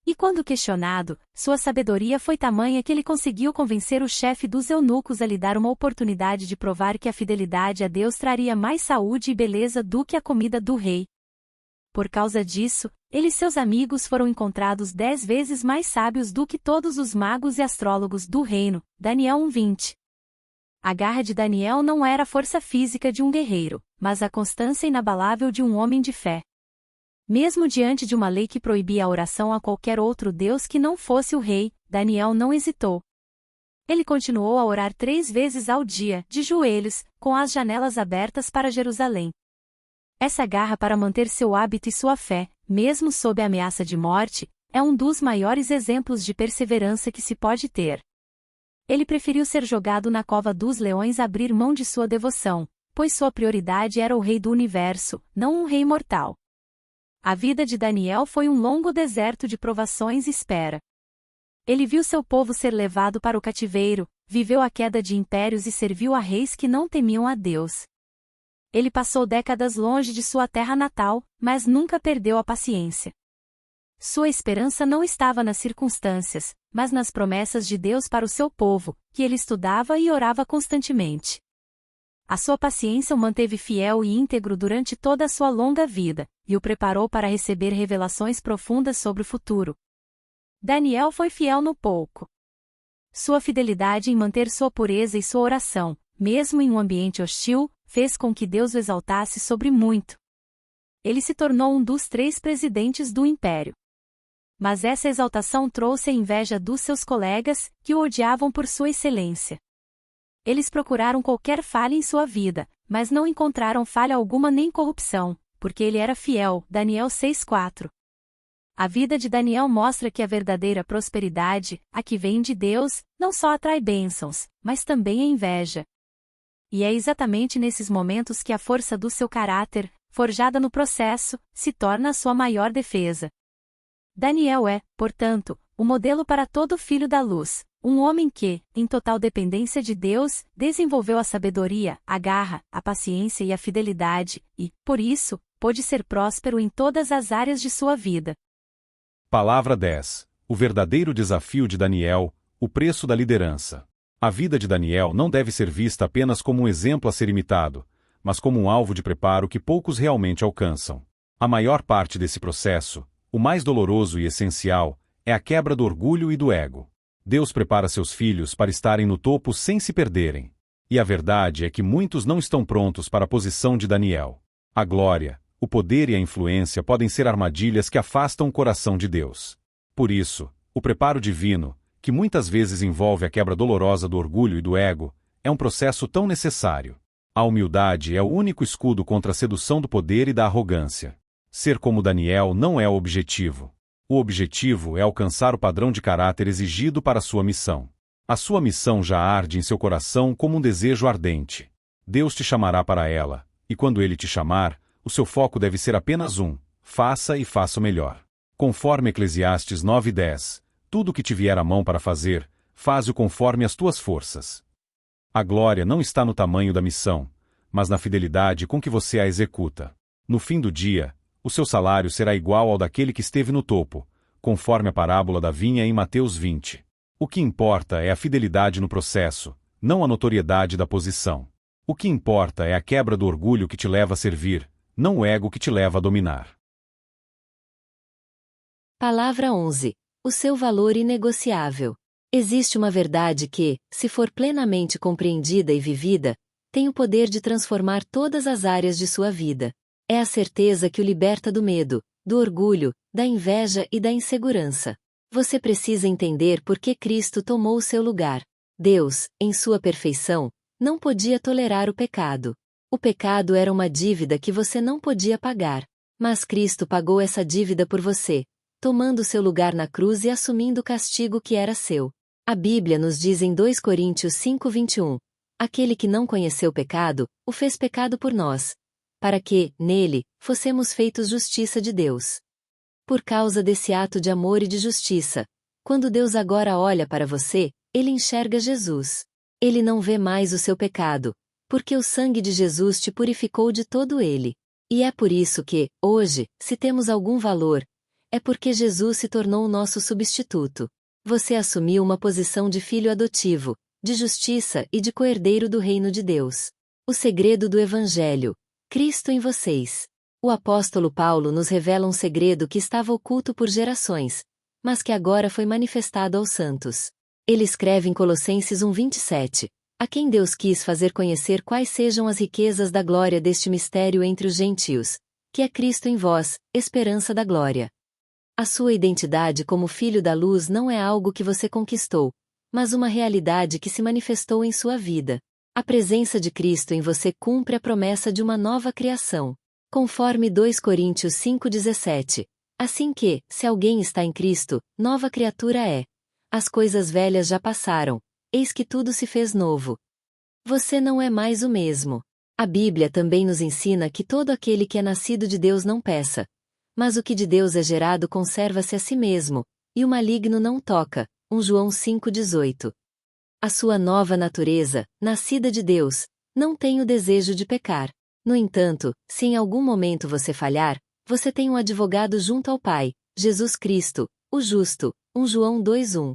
E quando questionado, sua sabedoria foi tamanha que ele conseguiu convencer o chefe dos eunucos a lhe dar uma oportunidade de provar que a fidelidade a Deus traria mais saúde e beleza do que a comida do rei. Por causa disso, ele e seus amigos foram encontrados 10 vezes mais sábios do que todos os magos e astrólogos do reino. Daniel 1:20. A garra de Daniel não era a força física de um guerreiro, mas a constância inabalável de um homem de fé. Mesmo diante de uma lei que proibia a oração a qualquer outro deus que não fosse o rei, Daniel não hesitou. Ele continuou a orar 3 vezes ao dia, de joelhos, com as janelas abertas para Jerusalém. Essa garra para manter seu hábito e sua fé, mesmo sob a ameaça de morte, é um dos maiores exemplos de perseverança que se pode ter. Ele preferiu ser jogado na cova dos leões a abrir mão de sua devoção, pois sua prioridade era o rei do universo, não um rei mortal. A vida de Daniel foi um longo deserto de provações e espera. Ele viu seu povo ser levado para o cativeiro, viveu a queda de impérios e serviu a reis que não temiam a Deus. Ele passou décadas longe de sua terra natal, mas nunca perdeu a paciência. Sua esperança não estava nas circunstâncias, mas nas promessas de Deus para o seu povo, que ele estudava e orava constantemente. A sua paciência o manteve fiel e íntegro durante toda a sua longa vida, e o preparou para receber revelações profundas sobre o futuro. Daniel foi fiel no pouco. Sua fidelidade em manter sua pureza e sua oração, mesmo em um ambiente hostil, fez com que Deus o exaltasse sobre muito. Ele se tornou um dos 3 presidentes do império. Mas essa exaltação trouxe a inveja dos seus colegas, que o odiavam por sua excelência. Eles procuraram qualquer falha em sua vida, mas não encontraram falha alguma nem corrupção, porque ele era fiel. Daniel 6:4. A vida de Daniel mostra que a verdadeira prosperidade, a que vem de Deus, não só atrai bênçãos, mas também a inveja. E é exatamente nesses momentos que a força do seu caráter, forjada no processo, se torna a sua maior defesa. Daniel é, portanto, o modelo para todo filho da luz, um homem que, em total dependência de Deus, desenvolveu a sabedoria, a garra, a paciência e a fidelidade, e, por isso, pôde ser próspero em todas as áreas de sua vida. Palavra 10. O verdadeiro desafio de Daniel, o preço da liderança. A vida de Daniel não deve ser vista apenas como um exemplo a ser imitado, mas como um alvo de preparo que poucos realmente alcançam. A maior parte desse processo, o mais doloroso e essencial, é a quebra do orgulho e do ego. Deus prepara seus filhos para estarem no topo sem se perderem. E a verdade é que muitos não estão prontos para a posição de Daniel. A glória, o poder e a influência podem ser armadilhas que afastam o coração de Deus. Por isso, o preparo divino, que muitas vezes envolve a quebra dolorosa do orgulho e do ego, é um processo tão necessário. A humildade é o único escudo contra a sedução do poder e da arrogância. Ser como Daniel não é o objetivo. O objetivo é alcançar o padrão de caráter exigido para a sua missão. A sua missão já arde em seu coração como um desejo ardente. Deus te chamará para ela, e quando Ele te chamar, o seu foco deve ser apenas um: faça e faça o melhor. Conforme Eclesiastes 9:10, tudo o que te vier à mão para fazer, faze-o conforme as tuas forças. A glória não está no tamanho da missão, mas na fidelidade com que você a executa. No fim do dia, o seu salário será igual ao daquele que esteve no topo, conforme a parábola da vinha em Mateus 20. O que importa é a fidelidade no processo, não a notoriedade da posição. O que importa é a quebra do orgulho que te leva a servir, não o ego que te leva a dominar. Palavra 11. O seu valor inegociável. Existe uma verdade que, se for plenamente compreendida e vivida, tem o poder de transformar todas as áreas de sua vida. É a certeza que o liberta do medo, do orgulho, da inveja e da insegurança. Você precisa entender por que Cristo tomou o seu lugar. Deus, em sua perfeição, não podia tolerar o pecado. O pecado era uma dívida que você não podia pagar. Mas Cristo pagou essa dívida por você, tomando seu lugar na cruz e assumindo o castigo que era seu. A Bíblia nos diz em 2 Coríntios 5:21, aquele que não conheceu o pecado, o fez pecado por nós, para que, nele, fossemos feitos justiça de Deus. Por causa desse ato de amor e de justiça, quando Deus agora olha para você, ele enxerga Jesus. Ele não vê mais o seu pecado, porque o sangue de Jesus te purificou de todo ele. E é por isso que, hoje, se temos algum valor, é porque Jesus se tornou o nosso substituto. Você assumiu uma posição de filho adotivo, de justiça e de coerdeiro do reino de Deus. O segredo do Evangelho. Cristo em vocês. O apóstolo Paulo nos revela um segredo que estava oculto por gerações, mas que agora foi manifestado aos santos. Ele escreve em Colossenses 1:27, a quem Deus quis fazer conhecer quais sejam as riquezas da glória deste mistério entre os gentios, que é Cristo em vós, esperança da glória. A sua identidade como filho da luz não é algo que você conquistou, mas uma realidade que se manifestou em sua vida. A presença de Cristo em você cumpre a promessa de uma nova criação. Conforme 2 Coríntios 5:17. Assim que, se alguém está em Cristo, nova criatura é. As coisas velhas já passaram, eis que tudo se fez novo. Você não é mais o mesmo. A Bíblia também nos ensina que todo aquele que é nascido de Deus não peça. Mas o que de Deus é gerado conserva-se a si mesmo, e o maligno não toca. 1 João 5:18. A sua nova natureza, nascida de Deus, não tem o desejo de pecar. No entanto, se em algum momento você falhar, você tem um advogado junto ao Pai, Jesus Cristo, o justo. 1 João 2:1.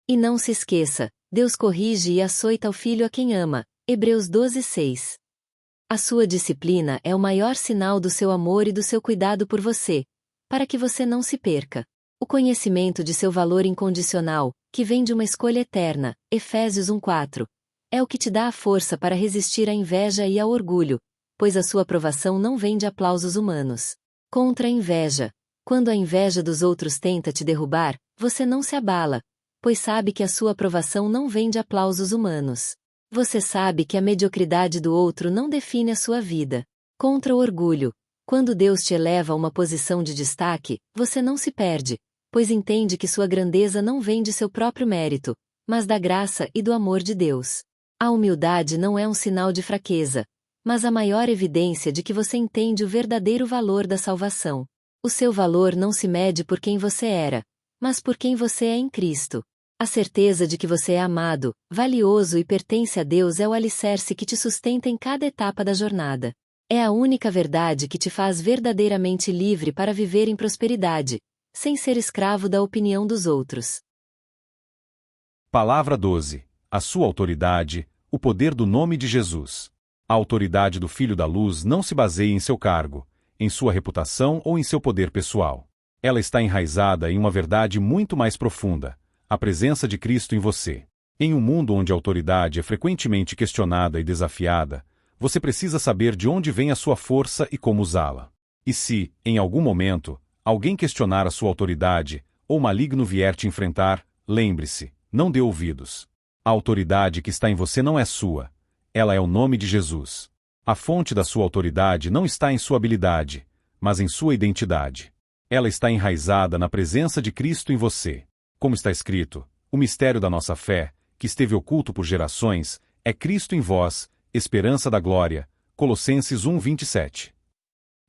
E não se esqueça, Deus corrige e açoita o filho a quem ama. Hebreus 12:6. A sua disciplina é o maior sinal do seu amor e do seu cuidado por você, para que você não se perca. O conhecimento de seu valor incondicional, que vem de uma escolha eterna, Efésios 1:4, é o que te dá a força para resistir à inveja e ao orgulho, pois a sua aprovação não vem de aplausos humanos. Contra a inveja. Quando a inveja dos outros tenta te derrubar, você não se abala, pois sabe que a sua aprovação não vem de aplausos humanos. Você sabe que a mediocridade do outro não define a sua vida. Contra o orgulho. Quando Deus te eleva a uma posição de destaque, você não se perde, pois entende que sua grandeza não vem de seu próprio mérito, mas da graça e do amor de Deus. A humildade não é um sinal de fraqueza, mas a maior evidência de que você entende o verdadeiro valor da salvação. O seu valor não se mede por quem você era, mas por quem você é em Cristo. A certeza de que você é amado, valioso e pertence a Deus é o alicerce que te sustenta em cada etapa da jornada. É a única verdade que te faz verdadeiramente livre para viver em prosperidade, sem ser escravo da opinião dos outros. Palavra 12. A sua autoridade, o poder do nome de Jesus. A autoridade do Filho da Luz não se baseia em seu cargo, em sua reputação ou em seu poder pessoal. Ela está enraizada em uma verdade muito mais profunda: a presença de Cristo em você. Em um mundo onde a autoridade é frequentemente questionada e desafiada, você precisa saber de onde vem a sua força e como usá-la. E se, em algum momento, alguém questionar a sua autoridade, ou o maligno vier te enfrentar, lembre-se, não dê ouvidos. A autoridade que está em você não é sua, ela é o nome de Jesus. A fonte da sua autoridade não está em sua habilidade, mas em sua identidade. Ela está enraizada na presença de Cristo em você. Como está escrito, o mistério da nossa fé, que esteve oculto por gerações, é Cristo em vós, esperança da glória. Colossenses 1:27.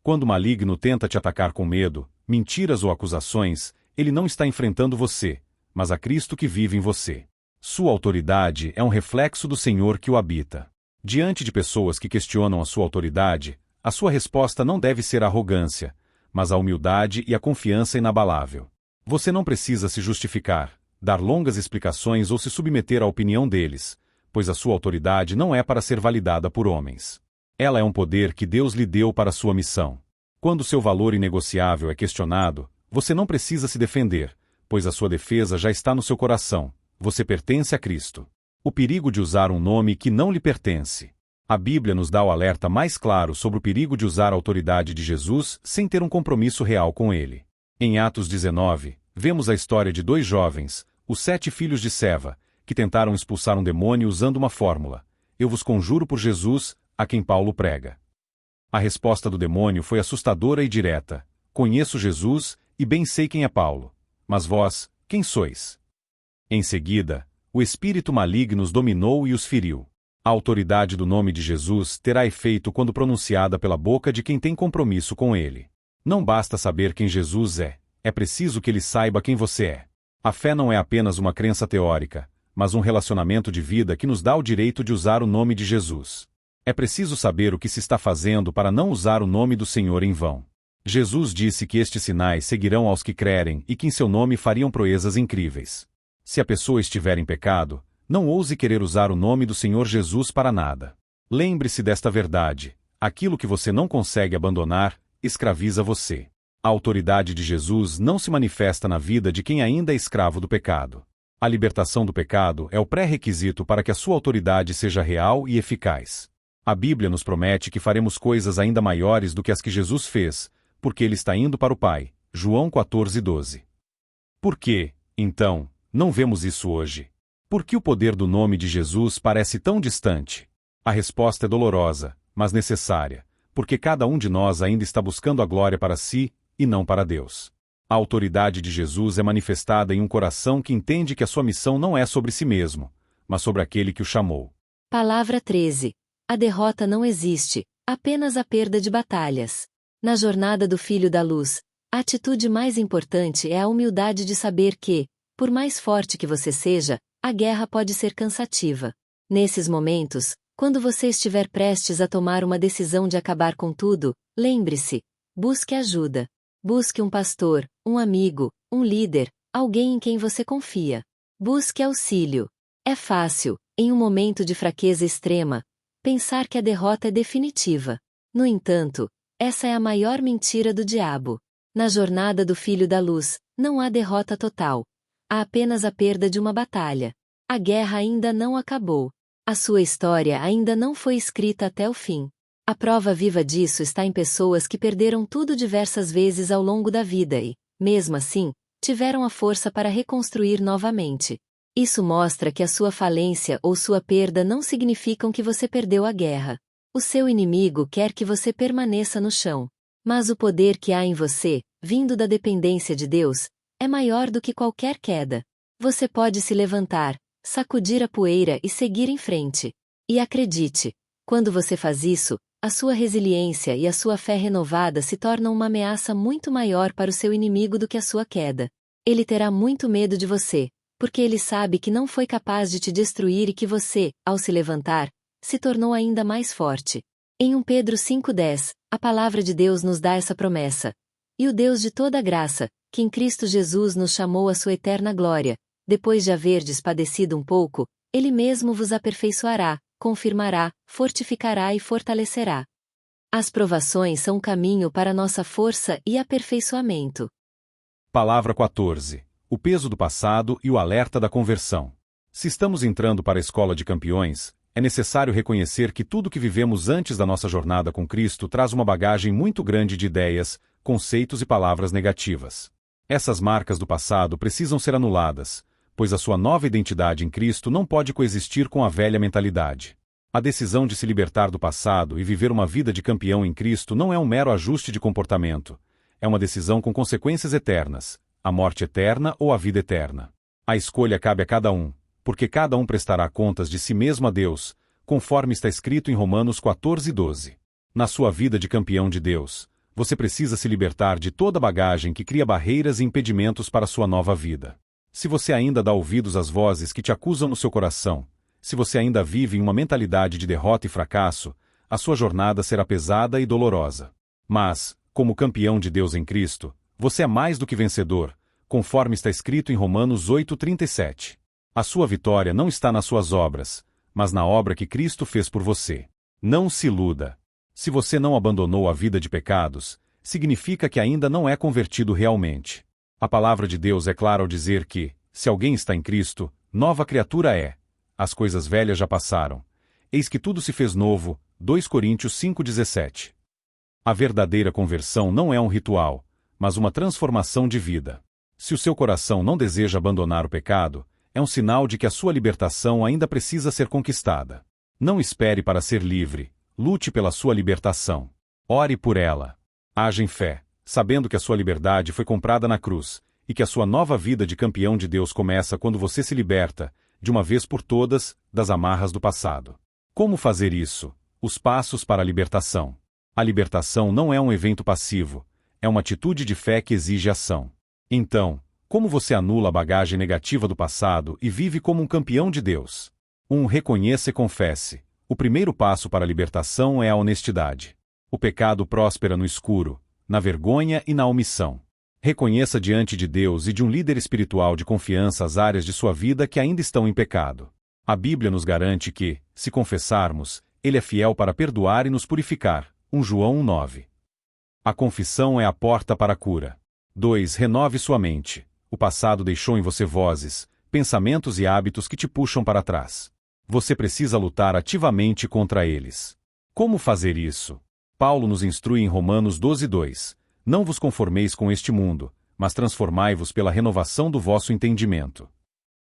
Quando o maligno tenta te atacar com medo, mentiras ou acusações, ele não está enfrentando você, mas a Cristo que vive em você. Sua autoridade é um reflexo do Senhor que o habita. Diante de pessoas que questionam a sua autoridade, a sua resposta não deve ser a arrogância, mas a humildade e a confiança inabalável. Você não precisa se justificar, dar longas explicações ou se submeter à opinião deles, pois a sua autoridade não é para ser validada por homens. Ela é um poder que Deus lhe deu para sua missão. Quando seu valor inegociável é questionado, você não precisa se defender, pois a sua defesa já está no seu coração. Você pertence a Cristo. O perigo de usar um nome que não lhe pertence. A Bíblia nos dá o alerta mais claro sobre o perigo de usar a autoridade de Jesus sem ter um compromisso real com ele. Em Atos 19, vemos a história de 2 jovens, os 7 filhos de Seva, que tentaram expulsar um demônio usando uma fórmula: "Eu vos conjuro por Jesus, a quem Paulo prega." A resposta do demônio foi assustadora e direta: "Conheço Jesus, e bem sei quem é Paulo. Mas vós, quem sois?" Em seguida, o espírito maligno os dominou e os feriu. A autoridade do nome de Jesus terá efeito quando pronunciada pela boca de quem tem compromisso com ele. Não basta saber quem Jesus é preciso que ele saiba quem você é. A fé não é apenas uma crença teórica, mas um relacionamento de vida que nos dá o direito de usar o nome de Jesus. É preciso saber o que se está fazendo para não usar o nome do Senhor em vão. Jesus disse que estes sinais seguirão aos que crerem e que em seu nome fariam proezas incríveis. Se a pessoa estiver em pecado, não ouse querer usar o nome do Senhor Jesus para nada. Lembre-se desta verdade: aquilo que você não consegue abandonar, escraviza você. A autoridade de Jesus não se manifesta na vida de quem ainda é escravo do pecado. A libertação do pecado é o pré-requisito para que a sua autoridade seja real e eficaz. A Bíblia nos promete que faremos coisas ainda maiores do que as que Jesus fez, porque ele está indo para o Pai. João 14:12. Por que, então, não vemos isso hoje? Por que o poder do nome de Jesus parece tão distante? A resposta é dolorosa, mas necessária, porque cada um de nós ainda está buscando a glória para si, e não para Deus. A autoridade de Jesus é manifestada em um coração que entende que a sua missão não é sobre si mesmo, mas sobre aquele que o chamou. Palavra 13. A derrota não existe, apenas a perda de batalhas. Na jornada do Filho da Luz, a atitude mais importante é a humildade de saber que, por mais forte que você seja, a guerra pode ser cansativa. Nesses momentos, quando você estiver prestes a tomar uma decisão de acabar com tudo, lembre-se: busque ajuda. Busque um pastor, um amigo, um líder, alguém em quem você confia. Busque auxílio. É fácil, em um momento de fraqueza extrema, pensar que a derrota é definitiva. No entanto, essa é a maior mentira do diabo. Na jornada do Filho da Luz, não há derrota total. Há apenas a perda de uma batalha. A guerra ainda não acabou. A sua história ainda não foi escrita até o fim. A prova viva disso está em pessoas que perderam tudo diversas vezes ao longo da vida e, mesmo assim, tiveram a força para reconstruir novamente. Isso mostra que a sua falência ou sua perda não significam que você perdeu a guerra. O seu inimigo quer que você permaneça no chão. Mas o poder que há em você, vindo da dependência de Deus, é maior do que qualquer queda. Você pode se levantar, sacudir a poeira e seguir em frente. E acredite, quando você faz isso, a sua resiliência e a sua fé renovada se tornam uma ameaça muito maior para o seu inimigo do que a sua queda. Ele terá muito medo de você, porque ele sabe que não foi capaz de te destruir e que você, ao se levantar, se tornou ainda mais forte. Em 1 Pedro 5,10, a palavra de Deus nos dá essa promessa: "E o Deus de toda a graça, que em Cristo Jesus nos chamou à sua eterna glória, depois de haverdes padecido um pouco, ele mesmo vos aperfeiçoará, confirmará, fortificará e fortalecerá." As provações são um caminho para nossa força e aperfeiçoamento. Palavra 14. O peso do passado e o alerta da conversão. Se estamos entrando para a escola de campeões, é necessário reconhecer que tudo que vivemos antes da nossa jornada com Cristo traz uma bagagem muito grande de ideias, conceitos e palavras negativas. Essas marcas do passado precisam ser anuladas, pois a sua nova identidade em Cristo não pode coexistir com a velha mentalidade. A decisão de se libertar do passado e viver uma vida de campeão em Cristo não é um mero ajuste de comportamento. É uma decisão com consequências eternas, a morte eterna ou a vida eterna. A escolha cabe a cada um, porque cada um prestará contas de si mesmo a Deus, conforme está escrito em Romanos 14:12. Na sua vida de campeão de Deus, Você precisa se libertar de toda bagagem que cria barreiras e impedimentos para sua nova vida. Se você ainda dá ouvidos às vozes que te acusam no seu coração, se você ainda vive em uma mentalidade de derrota e fracasso, a sua jornada será pesada e dolorosa. Mas, como campeão de Deus em Cristo, você é mais do que vencedor, conforme está escrito em Romanos 8:37. A sua vitória não está nas suas obras, mas na obra que Cristo fez por você. Não se iluda. Se você não abandonou a vida de pecados, significa que ainda não é convertido realmente. A palavra de Deus é clara ao dizer que, se alguém está em Cristo, nova criatura é. As coisas velhas já passaram. Eis que tudo se fez novo. 2 Coríntios 5:17. A verdadeira conversão não é um ritual, mas uma transformação de vida. Se o seu coração não deseja abandonar o pecado, é um sinal de que a sua libertação ainda precisa ser conquistada. Não espere para ser livre, lute pela sua libertação. Ore por ela. Haja em fé, sabendo que a sua liberdade foi comprada na cruz, e que a sua nova vida de campeão de Deus começa quando você se liberta, de uma vez por todas, das amarras do passado. Como fazer isso? Os passos para a libertação. A libertação não é um evento passivo, é uma atitude de fé que exige ação. Então, como você anula a bagagem negativa do passado e vive como um campeão de Deus? Reconheça e confesse. O primeiro passo para a libertação é a honestidade. O pecado próspera no escuro, na vergonha e na omissão. Reconheça diante de Deus e de um líder espiritual de confiança as áreas de sua vida que ainda estão em pecado. A Bíblia nos garante que, se confessarmos, Ele é fiel para perdoar e nos purificar. 1 João 1:9. A confissão é a porta para a cura. 2. Renove sua mente. O passado deixou em você vozes, pensamentos e hábitos que te puxam para trás. Você precisa lutar ativamente contra eles. Como fazer isso? Paulo nos instrui em Romanos 12:2. Não vos conformeis com este mundo, mas transformai-vos pela renovação do vosso entendimento.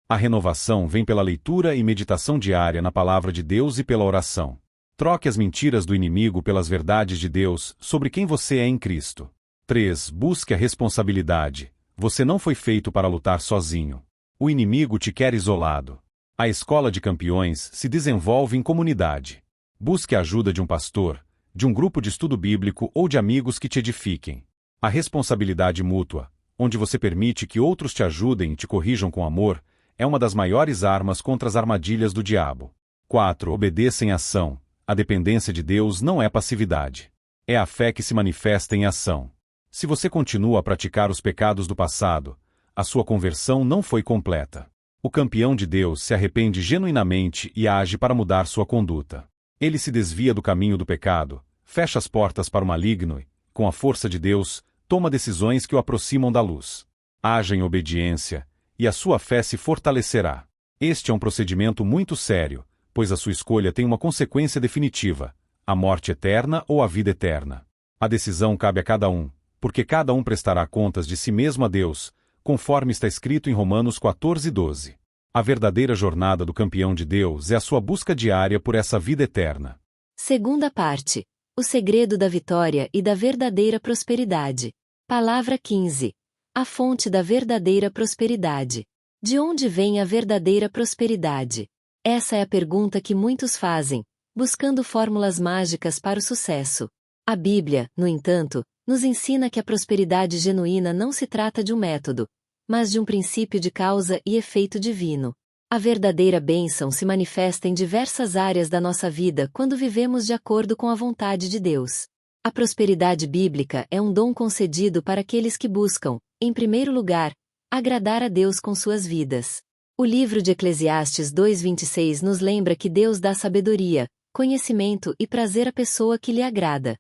A renovação vem pela leitura e meditação diária na palavra de Deus e pela oração. Troque as mentiras do inimigo pelas verdades de Deus sobre quem você é em Cristo. 3. Busque a responsabilidade. Você não foi feito para lutar sozinho. O inimigo te quer isolado. A escola de campeões se desenvolve em comunidade. Busque a ajuda de um pastor, de um grupo de estudo bíblico ou de amigos que te edifiquem. A responsabilidade mútua, onde você permite que outros te ajudem e te corrijam com amor, é uma das maiores armas contra as armadilhas do diabo. 4. Obedeça em ação. A dependência de Deus não é passividade. É a fé que se manifesta em ação. Se você continua a praticar os pecados do passado, a sua conversão não foi completa. O campeão de Deus se arrepende genuinamente e age para mudar sua conduta. Ele se desvia do caminho do pecado, fecha as portas para o maligno e, com a força de Deus, toma decisões que o aproximam da luz. Haja em obediência, e a sua fé se fortalecerá. Este é um procedimento muito sério, pois a sua escolha tem uma consequência definitiva: a morte eterna ou a vida eterna. A decisão cabe a cada um, porque cada um prestará contas de si mesmo a Deus, conforme está escrito em Romanos 14:12. A verdadeira jornada do campeão de Deus é a sua busca diária por essa vida eterna. Segunda parte. O segredo da vitória e da verdadeira prosperidade. Palavra 15. A fonte da verdadeira prosperidade. De onde vem a verdadeira prosperidade? Essa é a pergunta que muitos fazem, buscando fórmulas mágicas para o sucesso. A Bíblia, no entanto, nos ensina que a prosperidade genuína não se trata de um método, mas de um princípio de causa e efeito divino. A verdadeira bênção se manifesta em diversas áreas da nossa vida quando vivemos de acordo com a vontade de Deus. A prosperidade bíblica é um dom concedido para aqueles que buscam, em primeiro lugar, agradar a Deus com suas vidas. O livro de Eclesiastes 2:26 nos lembra que Deus dá sabedoria, conhecimento e prazer à pessoa que lhe agrada.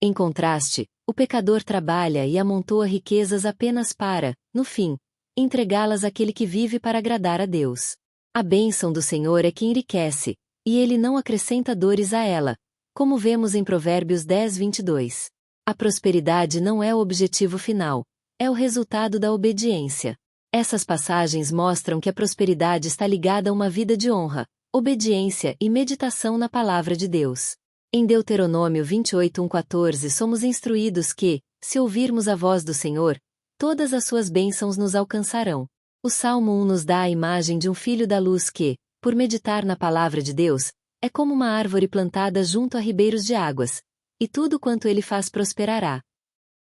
Em contraste, o pecador trabalha e amontoa riquezas apenas para, no fim, entregá-las àquele que vive para agradar a Deus. A bênção do Senhor é que enriquece, e Ele não acrescenta dores a ela, como vemos em Provérbios 10:22. A prosperidade não é o objetivo final, é o resultado da obediência. Essas passagens mostram que a prosperidade está ligada a uma vida de honra, obediência e meditação na palavra de Deus. Em Deuteronômio 28:14 somos instruídos que, se ouvirmos a voz do Senhor, todas as suas bênçãos nos alcançarão. O Salmo 1 nos dá a imagem de um filho da luz que, por meditar na palavra de Deus, é como uma árvore plantada junto a ribeiros de águas, e tudo quanto ele faz prosperará.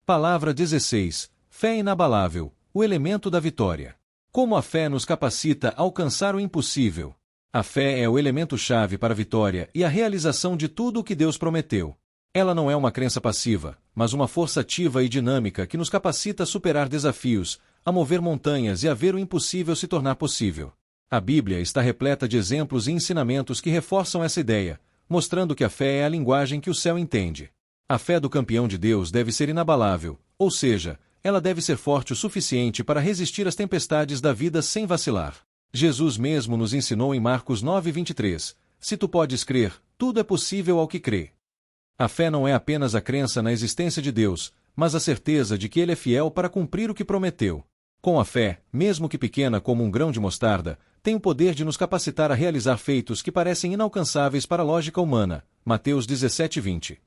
Palavra 16. Fé inabalável, o elemento da vitória. Como a fé nos capacita a alcançar o impossível. A fé é o elemento-chave para a vitória e a realização de tudo o que Deus prometeu. Ela não é uma crença passiva, mas uma força ativa e dinâmica que nos capacita a superar desafios, a mover montanhas e a ver o impossível se tornar possível. A Bíblia está repleta de exemplos e ensinamentos que reforçam essa ideia, mostrando que a fé é a linguagem que o céu entende. A fé do campeão de Deus deve ser inabalável, ou seja, ela deve ser forte o suficiente para resistir às tempestades da vida sem vacilar. Jesus mesmo nos ensinou em Marcos 9:23, se tu podes crer, tudo é possível ao que crê. A fé não é apenas a crença na existência de Deus, mas a certeza de que Ele é fiel para cumprir o que prometeu. Com a fé, mesmo que pequena como um grão de mostarda, tem o poder de nos capacitar a realizar feitos que parecem inalcançáveis para a lógica humana. Mateus 17:20.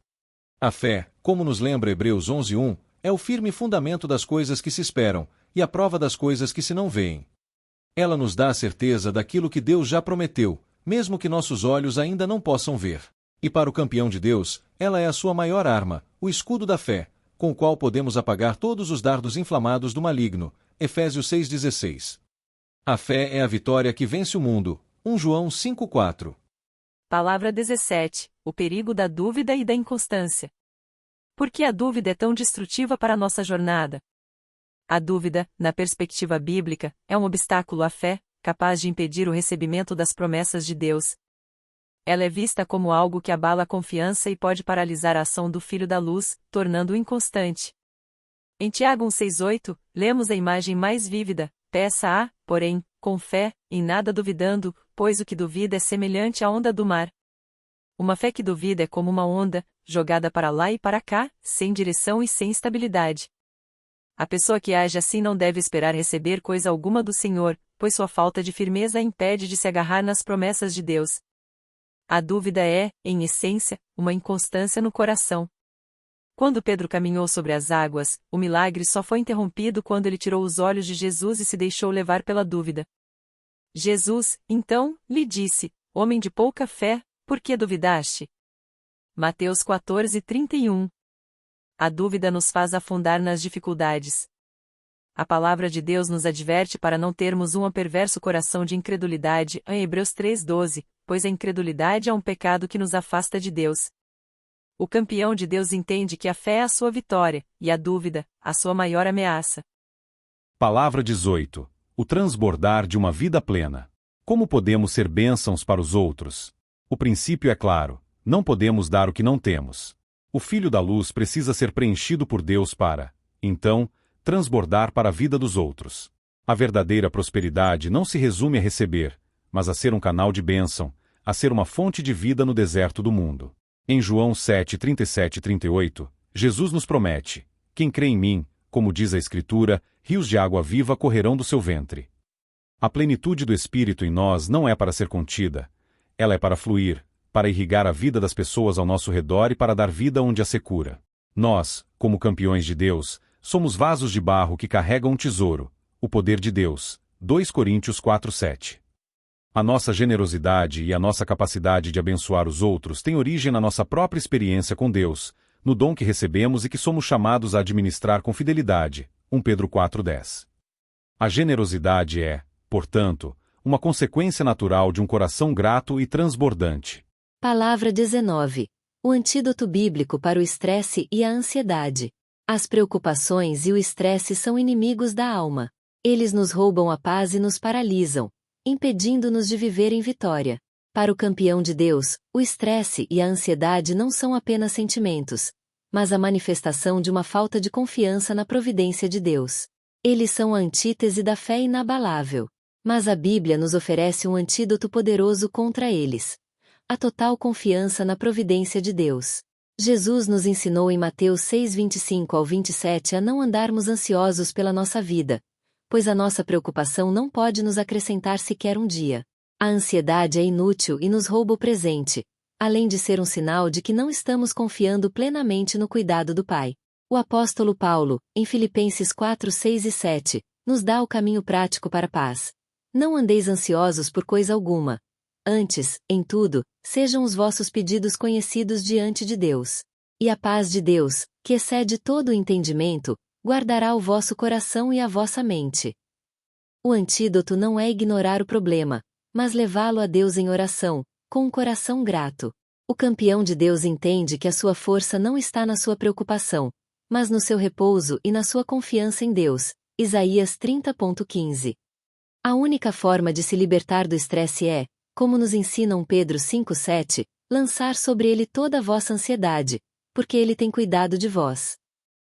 A fé, como nos lembra Hebreus 11:1, é o firme fundamento das coisas que se esperam, e a prova das coisas que se não veem. Ela nos dá a certeza daquilo que Deus já prometeu, mesmo que nossos olhos ainda não possam ver. E para o campeão de Deus, ela é a sua maior arma, o escudo da fé, com o qual podemos apagar todos os dardos inflamados do maligno. Efésios 6:16. A fé é a vitória que vence o mundo. 1 João 5:4. Palavra 17. O perigo da dúvida e da inconstância. Por que a dúvida é tão destrutiva para a nossa jornada? A dúvida, na perspectiva bíblica, é um obstáculo à fé, capaz de impedir o recebimento das promessas de Deus. Ela é vista como algo que abala a confiança e pode paralisar a ação do Filho da Luz, tornando-o inconstante. Em Tiago 1,6,8, lemos a imagem mais vívida: peça porém, com fé, em nada duvidando, pois o que duvida é semelhante à onda do mar. Uma fé que duvida é como uma onda, jogada para lá e para cá, sem direção e sem estabilidade. A pessoa que age assim não deve esperar receber coisa alguma do Senhor, pois sua falta de firmeza a impede de se agarrar nas promessas de Deus. A dúvida é, em essência, uma inconstância no coração. Quando Pedro caminhou sobre as águas, o milagre só foi interrompido quando ele tirou os olhos de Jesus e se deixou levar pela dúvida. Jesus, então, lhe disse: homem de pouca fé, por que duvidaste? Mateus 14:31. A dúvida nos faz afundar nas dificuldades. A palavra de Deus nos adverte para não termos um perverso coração de incredulidade, em Hebreus 3:12, pois a incredulidade é um pecado que nos afasta de Deus. O campeão de Deus entende que a fé é a sua vitória, e a dúvida, a sua maior ameaça. Palavra 18. O transbordar de uma vida plena. Como podemos ser bênçãos para os outros? O princípio é claro: não podemos dar o que não temos. O Filho da Luz precisa ser preenchido por Deus para, então, transbordar para a vida dos outros. A verdadeira prosperidade não se resume a receber, mas a ser um canal de bênção, a ser uma fonte de vida no deserto do mundo. Em João 7:37-38, Jesus nos promete: quem crê em mim, como diz a Escritura, rios de água viva correrão do seu ventre. A plenitude do Espírito em nós não é para ser contida, ela é para fluir, para irrigar a vida das pessoas ao nosso redor e para dar vida onde a secura. Nós, como campeões de Deus, somos vasos de barro que carregam um tesouro, o poder de Deus. 2 Coríntios 4:7. A nossa generosidade e a nossa capacidade de abençoar os outros têm origem na nossa própria experiência com Deus, no dom que recebemos e que somos chamados a administrar com fidelidade. 1 Pedro 4:10. A generosidade é, portanto, uma consequência natural de um coração grato e transbordante. Palavra 19. O antídoto bíblico para o estresse e a ansiedade. As preocupações e o estresse são inimigos da alma. Eles nos roubam a paz e nos paralisam, impedindo-nos de viver em vitória. Para o campeão de Deus, o estresse e a ansiedade não são apenas sentimentos, mas a manifestação de uma falta de confiança na providência de Deus. Eles são a antítese da fé inabalável. Mas a Bíblia nos oferece um antídoto poderoso contra eles: a total confiança na providência de Deus. Jesus nos ensinou em Mateus 6:25-27 a não andarmos ansiosos pela nossa vida, pois a nossa preocupação não pode nos acrescentar sequer um dia. A ansiedade é inútil e nos rouba o presente, além de ser um sinal de que não estamos confiando plenamente no cuidado do Pai. O apóstolo Paulo, em Filipenses 4:6-7, nos dá o caminho prático para a paz. Não andeis ansiosos por coisa alguma. Antes, em tudo, sejam os vossos pedidos conhecidos diante de Deus. E a paz de Deus, que excede todo o entendimento, guardará o vosso coração e a vossa mente. O antídoto não é ignorar o problema, mas levá-lo a Deus em oração, com um coração grato. O campeão de Deus entende que a sua força não está na sua preocupação, mas no seu repouso e na sua confiança em Deus. Isaías 30.15. A única forma de se libertar do estresse é, como nos ensina 1 Pedro 5,7, lançar sobre ele toda a vossa ansiedade, porque ele tem cuidado de vós.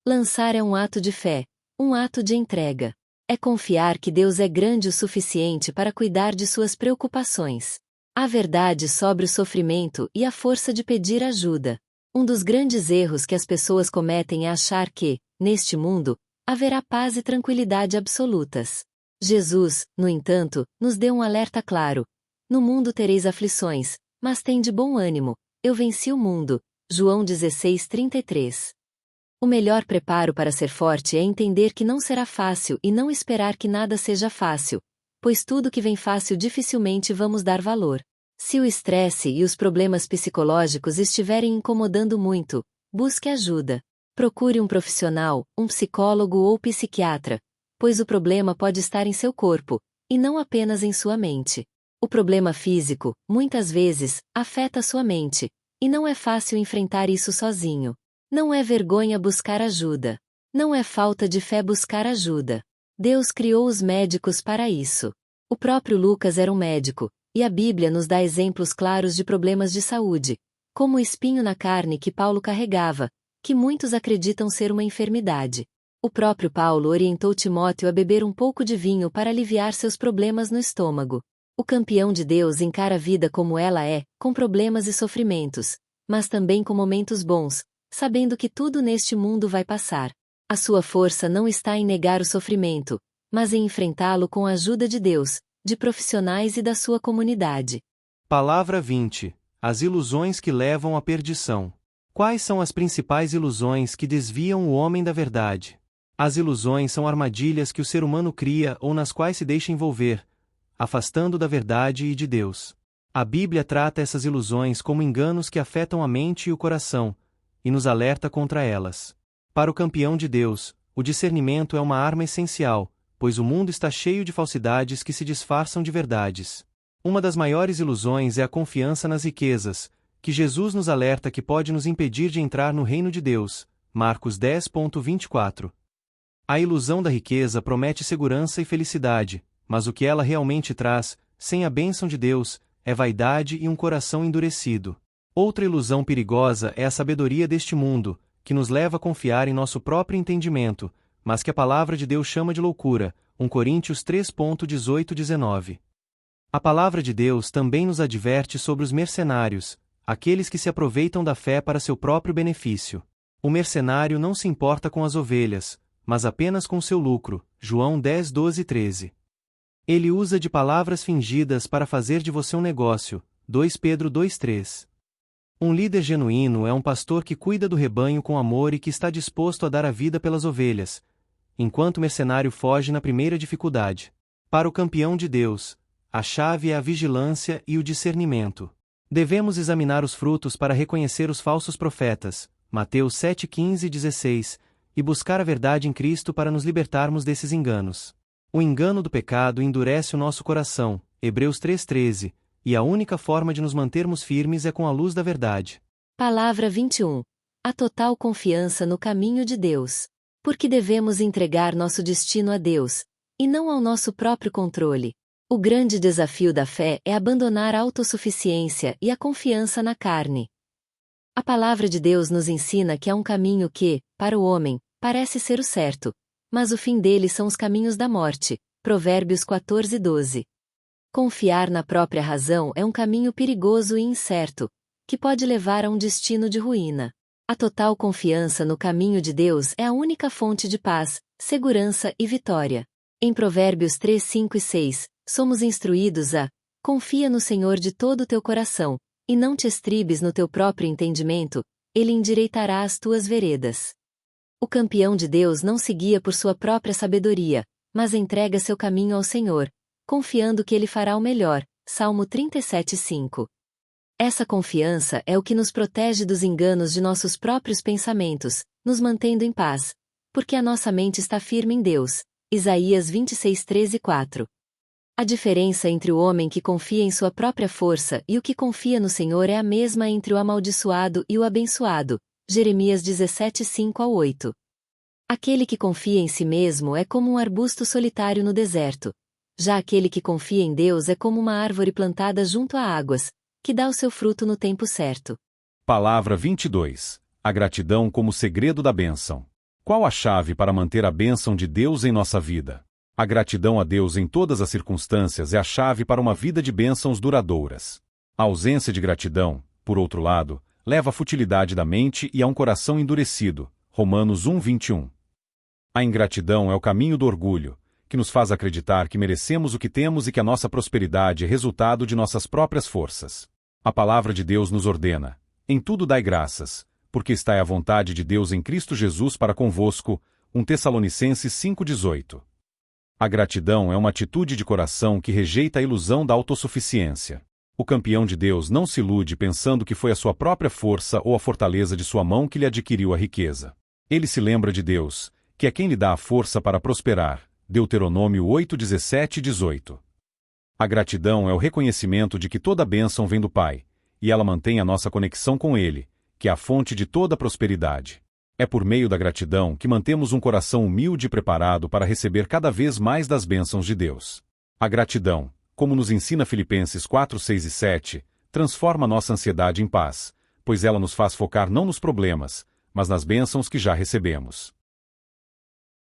Lançar é um ato de fé, um ato de entrega. É confiar que Deus é grande o suficiente para cuidar de suas preocupações. A verdade sobre o sofrimento e a força de pedir ajuda. Um dos grandes erros que as pessoas cometem é achar que, neste mundo, haverá paz e tranquilidade absolutas. Jesus, no entanto, nos deu um alerta claro. No mundo tereis aflições, mas tende bom ânimo, eu venci o mundo. João 16:33. O melhor preparo para ser forte é entender que não será fácil e não esperar que nada seja fácil, pois tudo que vem fácil dificilmente vamos dar valor. Se o estresse e os problemas psicológicos estiverem incomodando muito, busque ajuda. Procure um profissional, um psicólogo ou psiquiatra, pois o problema pode estar em seu corpo, e não apenas em sua mente. O problema físico, muitas vezes, afeta sua mente, e não é fácil enfrentar isso sozinho. Não é vergonha buscar ajuda. Não é falta de fé buscar ajuda. Deus criou os médicos para isso. O próprio Lucas era um médico, e a Bíblia nos dá exemplos claros de problemas de saúde, como o espinho na carne que Paulo carregava, que muitos acreditam ser uma enfermidade. O próprio Paulo orientou Timóteo a beber um pouco de vinho para aliviar seus problemas no estômago. O campeão de Deus encara a vida como ela é, com problemas e sofrimentos, mas também com momentos bons, sabendo que tudo neste mundo vai passar. A sua força não está em negar o sofrimento, mas em enfrentá-lo com a ajuda de Deus, de profissionais e da sua comunidade. Palavra 20. As ilusões que levam à perdição. Quais são as principais ilusões que desviam o homem da verdade? As ilusões são armadilhas que o ser humano cria ou nas quais se deixa envolver, afastando da verdade e de Deus. A Bíblia trata essas ilusões como enganos que afetam a mente e o coração, e nos alerta contra elas. Para o campeão de Deus, o discernimento é uma arma essencial, pois o mundo está cheio de falsidades que se disfarçam de verdades. Uma das maiores ilusões é a confiança nas riquezas, que Jesus nos alerta que pode nos impedir de entrar no reino de Deus. Marcos 10:24. A ilusão da riqueza promete segurança e felicidade, mas o que ela realmente traz, sem a bênção de Deus, é vaidade e um coração endurecido. Outra ilusão perigosa é a sabedoria deste mundo, que nos leva a confiar em nosso próprio entendimento, mas que a palavra de Deus chama de loucura. 1 Coríntios 3:18-19. A palavra de Deus também nos adverte sobre os mercenários, aqueles que se aproveitam da fé para seu próprio benefício. O mercenário não se importa com as ovelhas, mas apenas com seu lucro. João 10:12-13. Ele usa de palavras fingidas para fazer de você um negócio. 2 Pedro 2:3. Um líder genuíno é um pastor que cuida do rebanho com amor e que está disposto a dar a vida pelas ovelhas, enquanto o mercenário foge na primeira dificuldade. Para o campeão de Deus, a chave é a vigilância e o discernimento. Devemos examinar os frutos para reconhecer os falsos profetas, Mateus 7:15-16, e buscar a verdade em Cristo para nos libertarmos desses enganos. O engano do pecado endurece o nosso coração, Hebreus 3:13, e a única forma de nos mantermos firmes é com a luz da verdade. Palavra 21. A total confiança no caminho de Deus. Porque devemos entregar nosso destino a Deus, e não ao nosso próprio controle. O grande desafio da fé é abandonar a autossuficiência e a confiança na carne. A palavra de Deus nos ensina que há um caminho que, para o homem, parece ser o certo, mas o fim dele são os caminhos da morte. Provérbios 14:12. Confiar na própria razão é um caminho perigoso e incerto, que pode levar a um destino de ruína. A total confiança no caminho de Deus é a única fonte de paz, segurança e vitória. Em Provérbios 3, 5 e 6, somos instruídos a: confia no Senhor de todo o teu coração, e não te estribes no teu próprio entendimento, ele endireitará as tuas veredas. O campeão de Deus não se guia por sua própria sabedoria, mas entrega seu caminho ao Senhor, confiando que ele fará o melhor. Salmo 37:5. Essa confiança é o que nos protege dos enganos de nossos próprios pensamentos, nos mantendo em paz, porque a nossa mente está firme em Deus. Isaías 26:13-4. A diferença entre o homem que confia em sua própria força e o que confia no Senhor é a mesma entre o amaldiçoado e o abençoado. Jeremias 17:5-8. Aquele que confia em si mesmo é como um arbusto solitário no deserto. Já aquele que confia em Deus é como uma árvore plantada junto a águas, que dá o seu fruto no tempo certo. Palavra 22. A gratidão como segredo da bênção. Qual a chave para manter a bênção de Deus em nossa vida? A gratidão a Deus em todas as circunstâncias é a chave para uma vida de bênçãos duradouras. A ausência de gratidão, por outro lado, leva à futilidade da mente e a um coração endurecido. Romanos 1:21. A ingratidão é o caminho do orgulho, que nos faz acreditar que merecemos o que temos e que a nossa prosperidade é resultado de nossas próprias forças. A palavra de Deus nos ordena: em tudo dai graças, porque está é a vontade de Deus em Cristo Jesus para convosco. 1 Tessalonicenses 5:18. A gratidão é uma atitude de coração que rejeita a ilusão da autossuficiência. O campeão de Deus não se ilude pensando que foi a sua própria força ou a fortaleza de sua mão que lhe adquiriu a riqueza. Ele se lembra de Deus, que é quem lhe dá a força para prosperar. Deuteronômio 8:17-18. A gratidão é o reconhecimento de que toda bênção vem do Pai, e ela mantém a nossa conexão com Ele, que é a fonte de toda prosperidade. É por meio da gratidão que mantemos um coração humilde e preparado para receber cada vez mais das bênçãos de Deus. A gratidão, como nos ensina Filipenses 4:6-7, transforma nossa ansiedade em paz, pois ela nos faz focar não nos problemas, mas nas bênçãos que já recebemos.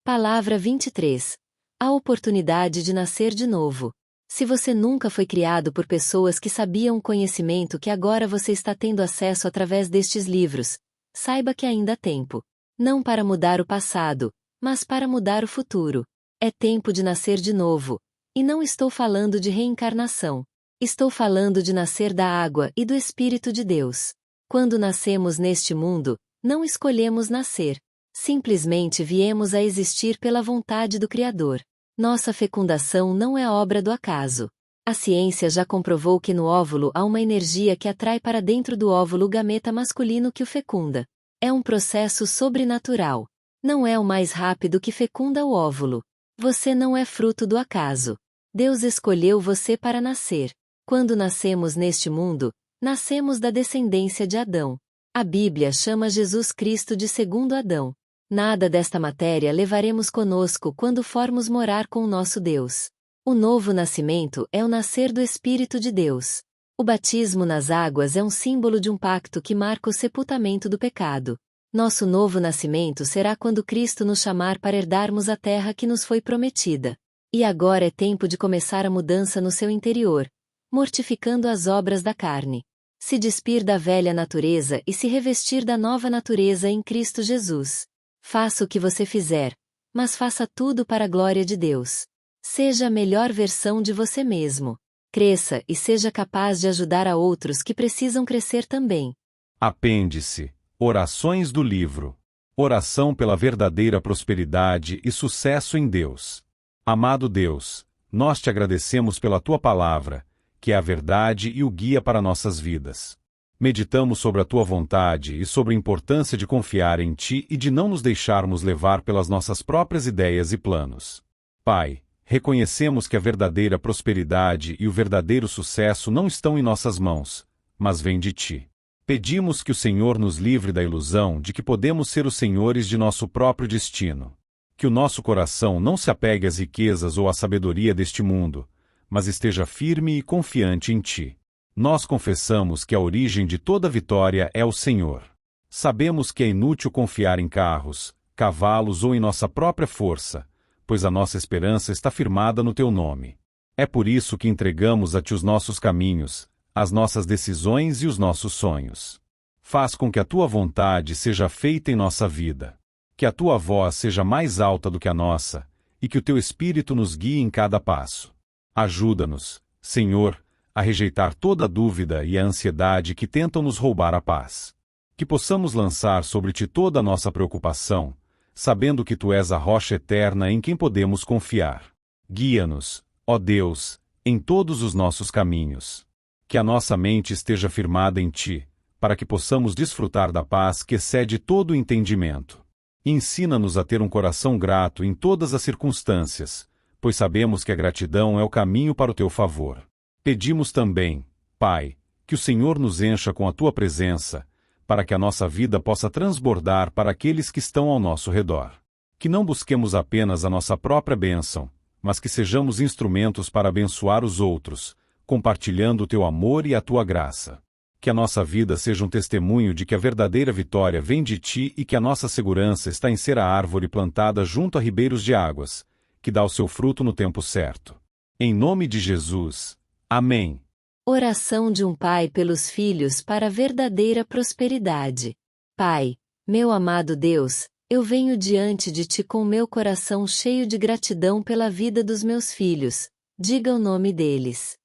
Palavra 23. A oportunidade de nascer de novo. Se você nunca foi criado por pessoas que sabiam o conhecimento que agora você está tendo acesso através destes livros, saiba que ainda há tempo. Não para mudar o passado, mas para mudar o futuro. É tempo de nascer de novo. E não estou falando de reencarnação. Estou falando de nascer da água e do Espírito de Deus. Quando nascemos neste mundo, não escolhemos nascer. Simplesmente viemos a existir pela vontade do Criador. Nossa fecundação não é obra do acaso. A ciência já comprovou que no óvulo há uma energia que atrai para dentro do óvulo o gameta masculino que o fecunda. É um processo sobrenatural. Não é o mais rápido que fecunda o óvulo. Você não é fruto do acaso. Deus escolheu você para nascer. Quando nascemos neste mundo, nascemos da descendência de Adão. A Bíblia chama Jesus Cristo de segundo Adão. Nada desta matéria levaremos conosco quando formos morar com o nosso Deus. O novo nascimento é o nascer do Espírito de Deus. O batismo nas águas é um símbolo de um pacto que marca o sepultamento do pecado. Nosso novo nascimento será quando Cristo nos chamar para herdarmos a terra que nos foi prometida. E agora é tempo de começar a mudança no seu interior, mortificando as obras da carne. Se despir da velha natureza e se revestir da nova natureza em Cristo Jesus. Faça o que você fizer, mas faça tudo para a glória de Deus. Seja a melhor versão de você mesmo. Cresça e seja capaz de ajudar a outros que precisam crescer também. Apêndice. Orações do livro. Oração pela verdadeira prosperidade e sucesso em Deus. Amado Deus, nós te agradecemos pela tua palavra, que é a verdade e o guia para nossas vidas. Meditamos sobre a tua vontade e sobre a importância de confiar em ti e de não nos deixarmos levar pelas nossas próprias ideias e planos. Pai, reconhecemos que a verdadeira prosperidade e o verdadeiro sucesso não estão em nossas mãos, mas vêm de ti. Pedimos que o Senhor nos livre da ilusão de que podemos ser os senhores de nosso próprio destino. Que o nosso coração não se apegue às riquezas ou à sabedoria deste mundo, mas esteja firme e confiante em ti. Nós confessamos que a origem de toda vitória é o Senhor. Sabemos que é inútil confiar em carros, cavalos ou em nossa própria força, pois a nossa esperança está firmada no teu nome. É por isso que entregamos a ti os nossos caminhos, as nossas decisões e os nossos sonhos. Faz com que a tua vontade seja feita em nossa vida. Que a tua voz seja mais alta do que a nossa, e que o teu Espírito nos guie em cada passo. Ajuda-nos, Senhor, a rejeitar toda a dúvida e a ansiedade que tentam nos roubar a paz. Que possamos lançar sobre ti toda a nossa preocupação, sabendo que tu és a rocha eterna em quem podemos confiar. Guia-nos, ó Deus, em todos os nossos caminhos. Que a nossa mente esteja firmada em Ti, para que possamos desfrutar da paz que excede todo o entendimento. Ensina-nos a ter um coração grato em todas as circunstâncias, pois sabemos que a gratidão é o caminho para o Teu favor. Pedimos também, Pai, que o Senhor nos encha com a Tua presença, para que a nossa vida possa transbordar para aqueles que estão ao nosso redor. Que não busquemos apenas a nossa própria bênção, mas que sejamos instrumentos para abençoar os outros, compartilhando o Teu amor e a Tua graça. Que a nossa vida seja um testemunho de que a verdadeira vitória vem de Ti e que a nossa segurança está em ser a árvore plantada junto a ribeiros de águas, que dá o seu fruto no tempo certo. Em nome de Jesus. Amém. Oração de um pai pelos filhos para a verdadeira prosperidade. Pai, meu amado Deus, eu venho diante de Ti com meu coração cheio de gratidão pela vida dos meus filhos. Diga o nome deles.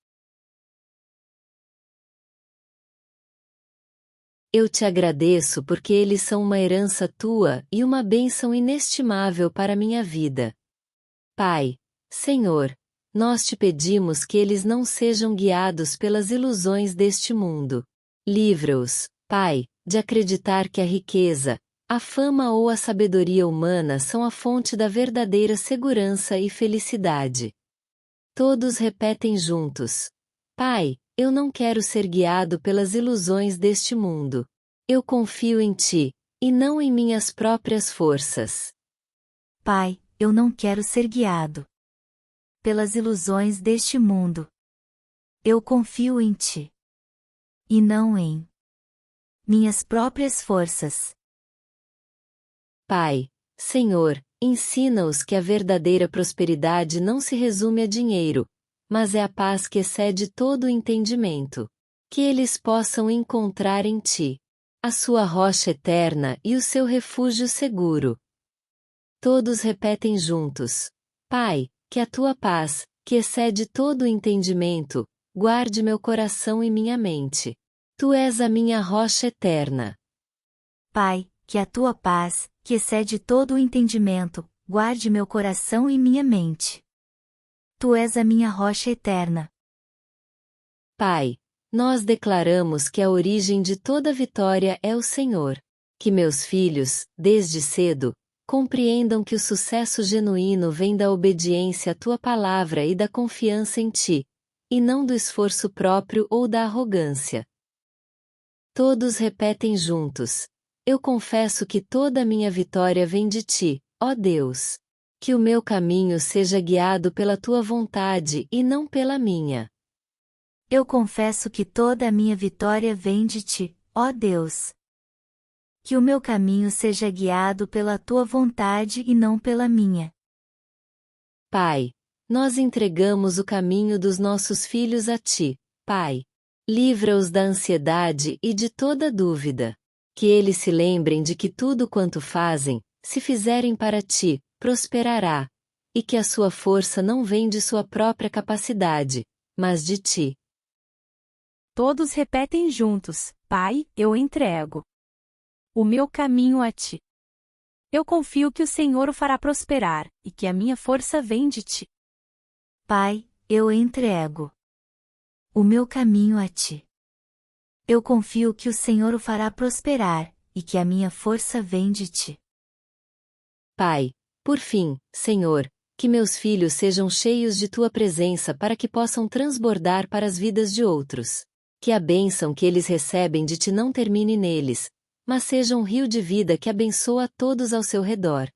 Eu Te agradeço porque eles são uma herança Tua e uma bênção inestimável para minha vida. Pai, Senhor, nós Te pedimos que eles não sejam guiados pelas ilusões deste mundo. Livra-os, Pai, de acreditar que a riqueza, a fama ou a sabedoria humana são a fonte da verdadeira segurança e felicidade. Todos repetem juntos: Pai, eu não quero ser guiado pelas ilusões deste mundo. Eu confio em Ti, e não em minhas próprias forças. Pai, eu não quero ser guiado pelas ilusões deste mundo. Eu confio em Ti, e não em minhas próprias forças. Pai, Senhor, ensina-os que a verdadeira prosperidade não se resume a dinheiro, mas é a paz que excede todo o entendimento. Que eles possam encontrar em Ti a sua rocha eterna e o seu refúgio seguro. Todos repetem juntos: Pai, que a Tua paz, que excede todo o entendimento, guarde meu coração e minha mente. Tu és a minha rocha eterna. Pai, que a Tua paz, que excede todo o entendimento, guarde meu coração e minha mente. Tu és a minha rocha eterna. Pai, nós declaramos que a origem de toda vitória é o Senhor. Que meus filhos, desde cedo, compreendam que o sucesso genuíno vem da obediência à Tua palavra e da confiança em Ti, e não do esforço próprio ou da arrogância. Todos repetem juntos: Eu confesso que toda a minha vitória vem de Ti, ó Deus. Que o meu caminho seja guiado pela Tua vontade e não pela minha. Eu confesso que toda a minha vitória vem de Ti, ó Deus. Que o meu caminho seja guiado pela Tua vontade e não pela minha. Pai, nós entregamos o caminho dos nossos filhos a Ti, Pai. Livra-os da ansiedade e de toda dúvida. Que eles se lembrem de que tudo quanto fazem, se fizerem para Ti, prosperará, e que a sua força não vem de sua própria capacidade, mas de Ti. Todos repetem juntos: Pai, eu entrego o meu caminho a Ti. Eu confio que o Senhor o fará prosperar, e que a minha força vem de Ti. Pai, eu entrego o meu caminho a Ti. Eu confio que o Senhor o fará prosperar, e que a minha força vem de Ti. Pai, por fim, Senhor, que meus filhos sejam cheios de Tua presença para que possam transbordar para as vidas de outros. Que a bênção que eles recebem de Ti não termine neles, mas seja um rio de vida que abençoa a todos ao seu redor.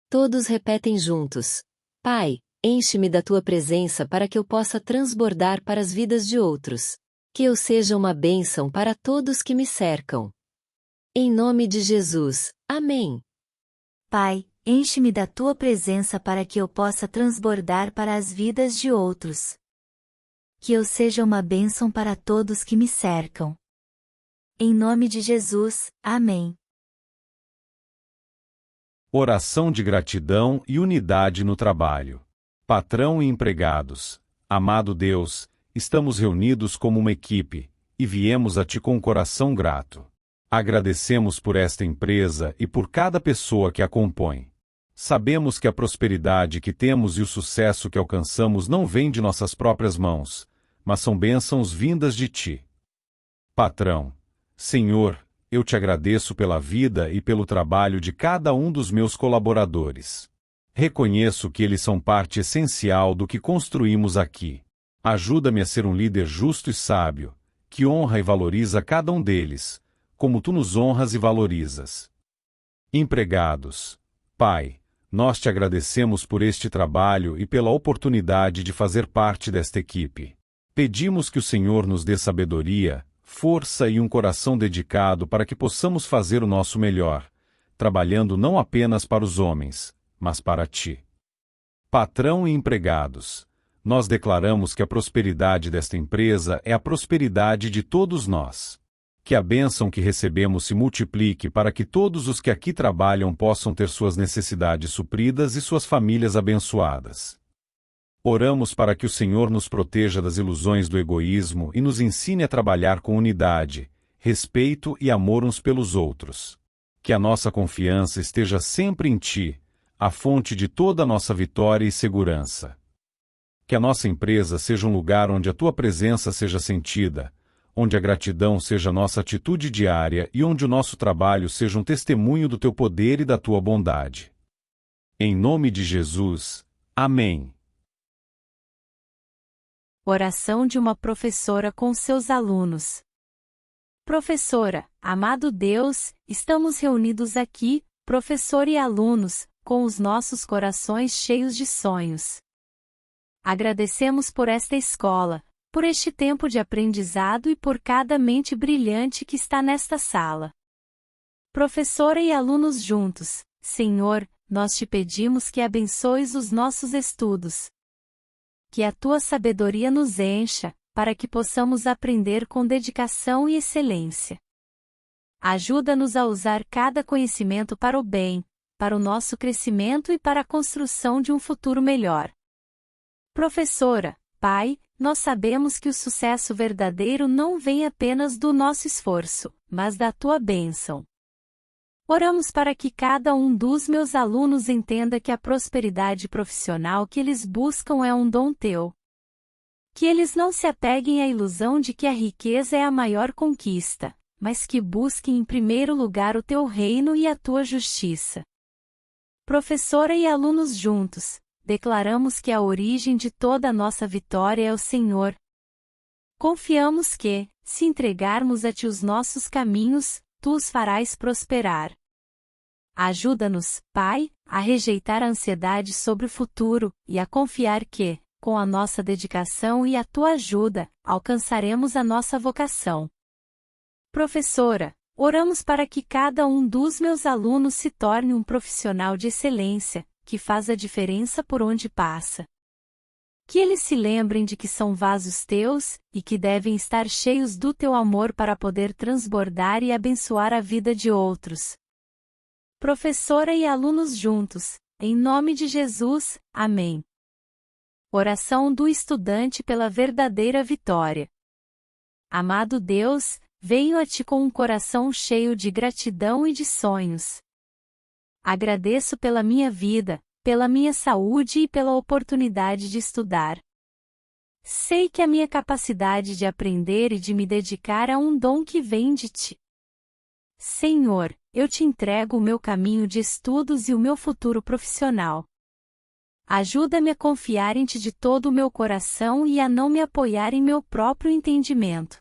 Todos repetem juntos: Pai, enche-me da Tua presença para que eu possa transbordar para as vidas de outros. Que eu seja uma bênção para todos que me cercam. Em nome de Jesus, amém. Pai, enche-me da Tua presença para que eu possa transbordar para as vidas de outros. Que eu seja uma bênção para todos que me cercam. Em nome de Jesus, amém. Oração de gratidão e unidade no trabalho. Patrão e empregados, amado Deus, estamos reunidos como uma equipe, e viemos a Ti com um coração grato. Agradecemos por esta empresa e por cada pessoa que a compõe. Sabemos que a prosperidade que temos e o sucesso que alcançamos não vem de nossas próprias mãos, mas são bênçãos vindas de ti. Patrão, Senhor, eu te agradeço pela vida e pelo trabalho de cada um dos meus colaboradores. Reconheço que eles são parte essencial do que construímos aqui. Ajuda-me a ser um líder justo e sábio, que honra e valoriza cada um deles, como tu nos honras e valorizas. Empregados, Pai, nós te agradecemos por este trabalho e pela oportunidade de fazer parte desta equipe. Pedimos que o Senhor nos dê sabedoria, força e um coração dedicado para que possamos fazer o nosso melhor, trabalhando não apenas para os homens, mas para ti. Patrão e empregados, nós declaramos que a prosperidade desta empresa é a prosperidade de todos nós. Que a bênção que recebemos se multiplique para que todos os que aqui trabalham possam ter suas necessidades supridas e suas famílias abençoadas. Oramos para que o Senhor nos proteja das ilusões do egoísmo e nos ensine a trabalhar com unidade, respeito e amor uns pelos outros. Que a nossa confiança esteja sempre em Ti, a fonte de toda a nossa vitória e segurança. Que a nossa empresa seja um lugar onde a Tua presença seja sentida, onde a gratidão seja nossa atitude diária e onde o nosso trabalho seja um testemunho do Teu poder e da Tua bondade. Em nome de Jesus. Amém. Oração de uma professora com seus alunos. Professora, amado Deus, estamos reunidos aqui, professor e alunos, com os nossos corações cheios de sonhos. Agradecemos por esta escola, por este tempo de aprendizado e por cada mente brilhante que está nesta sala. Professora e alunos juntos, Senhor, nós te pedimos que abençoes os nossos estudos. Que a tua sabedoria nos encha, para que possamos aprender com dedicação e excelência. Ajuda-nos a usar cada conhecimento para o bem, para o nosso crescimento e para a construção de um futuro melhor. Professora, Pai, nós sabemos que o sucesso verdadeiro não vem apenas do nosso esforço, mas da tua bênção. Oramos para que cada um dos meus alunos entenda que a prosperidade profissional que eles buscam é um dom teu. Que eles não se apeguem à ilusão de que a riqueza é a maior conquista, mas que busquem em primeiro lugar o teu reino e a tua justiça. Professora e alunos juntos, declaramos que a origem de toda a nossa vitória é o Senhor. Confiamos que, se entregarmos a ti os nossos caminhos, tu os farás prosperar. Ajuda-nos, Pai, a rejeitar a ansiedade sobre o futuro, e a confiar que, com a nossa dedicação e a tua ajuda, alcançaremos a nossa vocação. Professora, oramos para que cada um dos meus alunos se torne um profissional de excelência, que faz a diferença por onde passa. Que eles se lembrem de que são vasos teus, e que devem estar cheios do teu amor para poder transbordar e abençoar a vida de outros. Professora e alunos juntos, em nome de Jesus, amém. Oração do estudante pela verdadeira vitória. Amado Deus, venho a ti com um coração cheio de gratidão e de sonhos. Agradeço pela minha vida, pela minha saúde e pela oportunidade de estudar. Sei que a minha capacidade de aprender e de me dedicar é um dom que vem de ti. Senhor, eu te entrego o meu caminho de estudos e o meu futuro profissional. Ajuda-me a confiar em ti de todo o meu coração e a não me apoiar em meu próprio entendimento.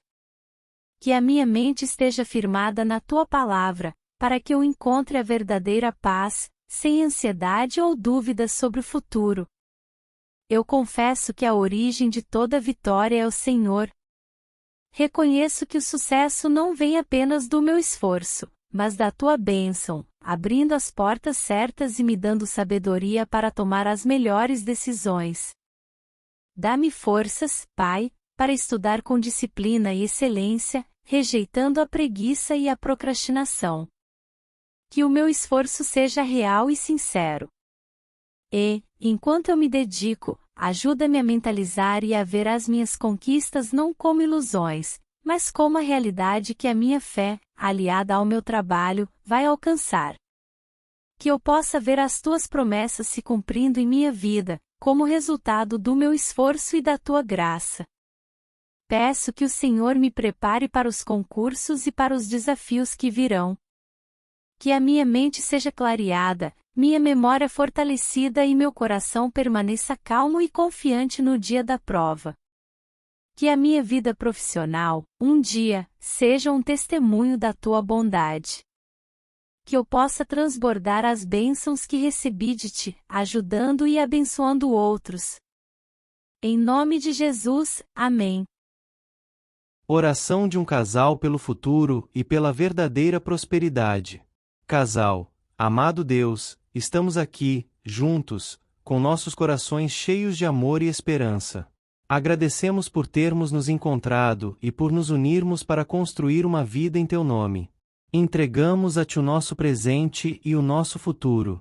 Que a minha mente esteja firmada na tua palavra, para que eu encontre a verdadeira paz, sem ansiedade ou dúvidas sobre o futuro. Eu confesso que a origem de toda vitória é o Senhor. Reconheço que o sucesso não vem apenas do meu esforço, mas da tua bênção, abrindo as portas certas e me dando sabedoria para tomar as melhores decisões. Dá-me forças, Pai, para estudar com disciplina e excelência, rejeitando a preguiça e a procrastinação. Que o meu esforço seja real e sincero. E, enquanto eu me dedico, ajuda-me a mentalizar e a ver as minhas conquistas não como ilusões, mas como a realidade que a minha fé, aliada ao meu trabalho, vai alcançar. Que eu possa ver as tuas promessas se cumprindo em minha vida, como resultado do meu esforço e da tua graça. Peço que o Senhor me prepare para os concursos e para os desafios que virão. Que a minha mente seja clareada, minha memória fortalecida e meu coração permaneça calmo e confiante no dia da prova. Que a minha vida profissional, um dia, seja um testemunho da tua bondade. Que eu possa transbordar as bênçãos que recebi de ti, ajudando e abençoando outros. Em nome de Jesus, amém. Oração de um casal pelo futuro e pela verdadeira prosperidade. Casal, amado Deus, estamos aqui, juntos, com nossos corações cheios de amor e esperança. Agradecemos por termos nos encontrado e por nos unirmos para construir uma vida em teu nome. Entregamos a ti o nosso presente e o nosso futuro.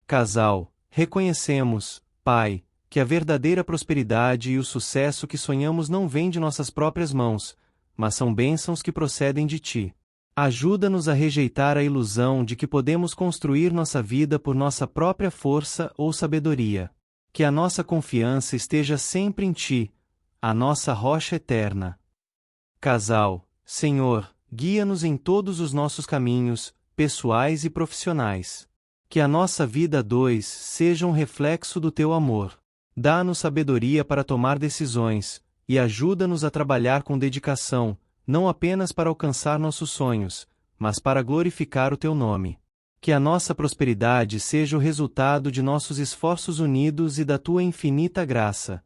Casal, reconhecemos, Pai, que a verdadeira prosperidade e o sucesso que sonhamos não vêm de nossas próprias mãos, mas são bênçãos que procedem de ti. Ajuda-nos a rejeitar a ilusão de que podemos construir nossa vida por nossa própria força ou sabedoria. Que a nossa confiança esteja sempre em ti, a nossa rocha eterna. Casal, Senhor, guia-nos em todos os nossos caminhos, pessoais e profissionais. Que a nossa vida a dois seja um reflexo do teu amor. Dá-nos sabedoria para tomar decisões, e ajuda-nos a trabalhar com dedicação, não apenas para alcançar nossos sonhos, mas para glorificar o teu nome. Que a nossa prosperidade seja o resultado de nossos esforços unidos e da tua infinita graça.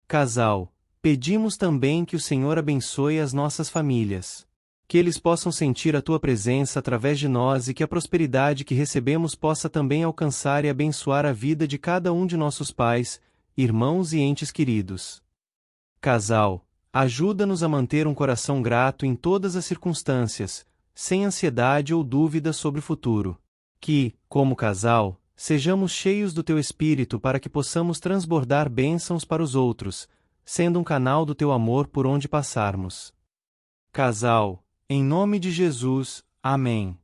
Casal, pedimos também que o Senhor abençoe as nossas famílias. Que eles possam sentir a tua presença através de nós e que a prosperidade que recebemos possa também alcançar e abençoar a vida de cada um de nossos pais, irmãos e entes queridos. Casal, ajuda-nos a manter um coração grato em todas as circunstâncias, sem ansiedade ou dúvida sobre o futuro. Que, como casal, sejamos cheios do teu Espírito para que possamos transbordar bênçãos para os outros, sendo um canal do teu amor por onde passarmos. Casal, em nome de Jesus, amém.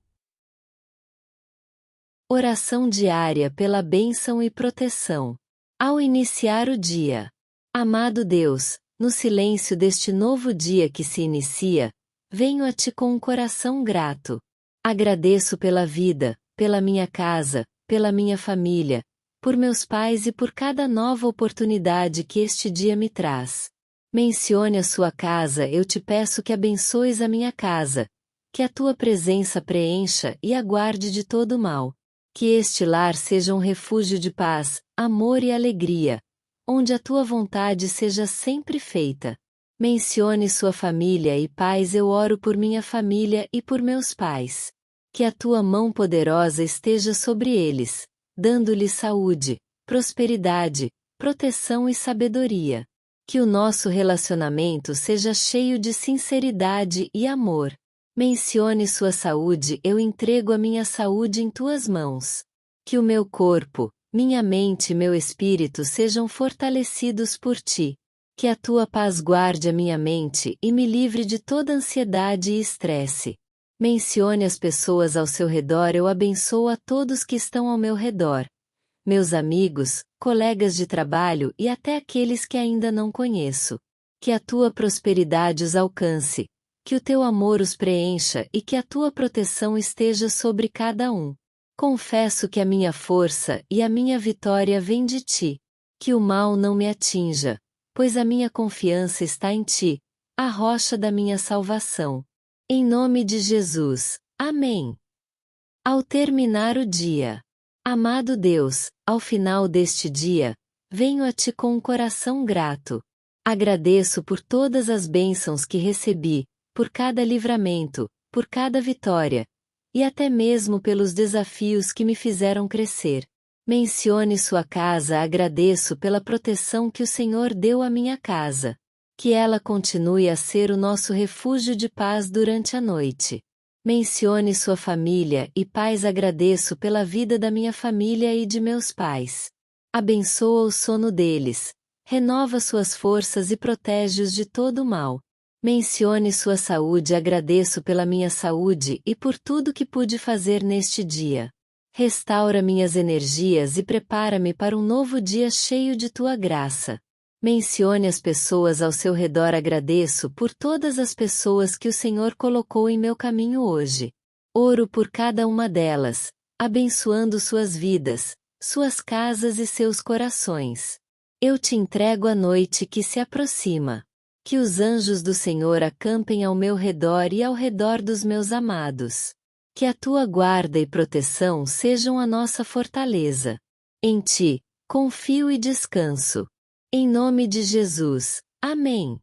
Oração diária pela bênção e proteção. Ao iniciar o dia. Amado Deus, no silêncio deste novo dia que se inicia, venho a ti com um coração grato. Agradeço pela vida, pela minha casa, pela minha família, por meus pais e por cada nova oportunidade que este dia me traz. Mencione a sua casa, eu te peço que abençoes a minha casa, que a tua presença preencha e a guarde de todo mal. Que este lar seja um refúgio de paz, amor e alegria, onde a tua vontade seja sempre feita. Mencione sua família e paz, eu oro por minha família e por meus pais. Que a tua mão poderosa esteja sobre eles, dando-lhes saúde, prosperidade, proteção e sabedoria. Que o nosso relacionamento seja cheio de sinceridade e amor. Mencione sua saúde, eu entrego a minha saúde em tuas mãos. Que o meu corpo, minha mente e meu espírito sejam fortalecidos por ti. Que a tua paz guarde a minha mente e me livre de toda ansiedade e estresse. Mencione as pessoas ao seu redor, eu abençoo a todos que estão ao meu redor. Meus amigos, colegas de trabalho e até aqueles que ainda não conheço. Que a tua prosperidade os alcance. Que o teu amor os preencha e que a tua proteção esteja sobre cada um. Confesso que a minha força e a minha vitória vêm de ti. Que o mal não me atinja, pois a minha confiança está em ti, a rocha da minha salvação. Em nome de Jesus, amém. Ao terminar o dia. Amado Deus, ao final deste dia, venho a ti com um coração grato. Agradeço por todas as bênçãos que recebi, por cada livramento, por cada vitória, e até mesmo pelos desafios que me fizeram crescer. Mencione sua casa, agradeço pela proteção que o Senhor deu à minha casa. Que ela continue a ser o nosso refúgio de paz durante a noite. Mencione sua família e paz, agradeço pela vida da minha família e de meus pais. Abençoa o sono deles, renova suas forças e protege-os de todo o mal. Mencione sua saúde, agradeço pela minha saúde e por tudo que pude fazer neste dia. Restaura minhas energias e prepara-me para um novo dia cheio de tua graça. Mencione as pessoas ao seu redor. Agradeço por todas as pessoas que o Senhor colocou em meu caminho hoje. Oro por cada uma delas, abençoando suas vidas, suas casas e seus corações. Eu te entrego a noite que se aproxima. Que os anjos do Senhor acampem ao meu redor e ao redor dos meus amados. Que a tua guarda e proteção sejam a nossa fortaleza. Em ti, confio e descanso. Em nome de Jesus. Amém.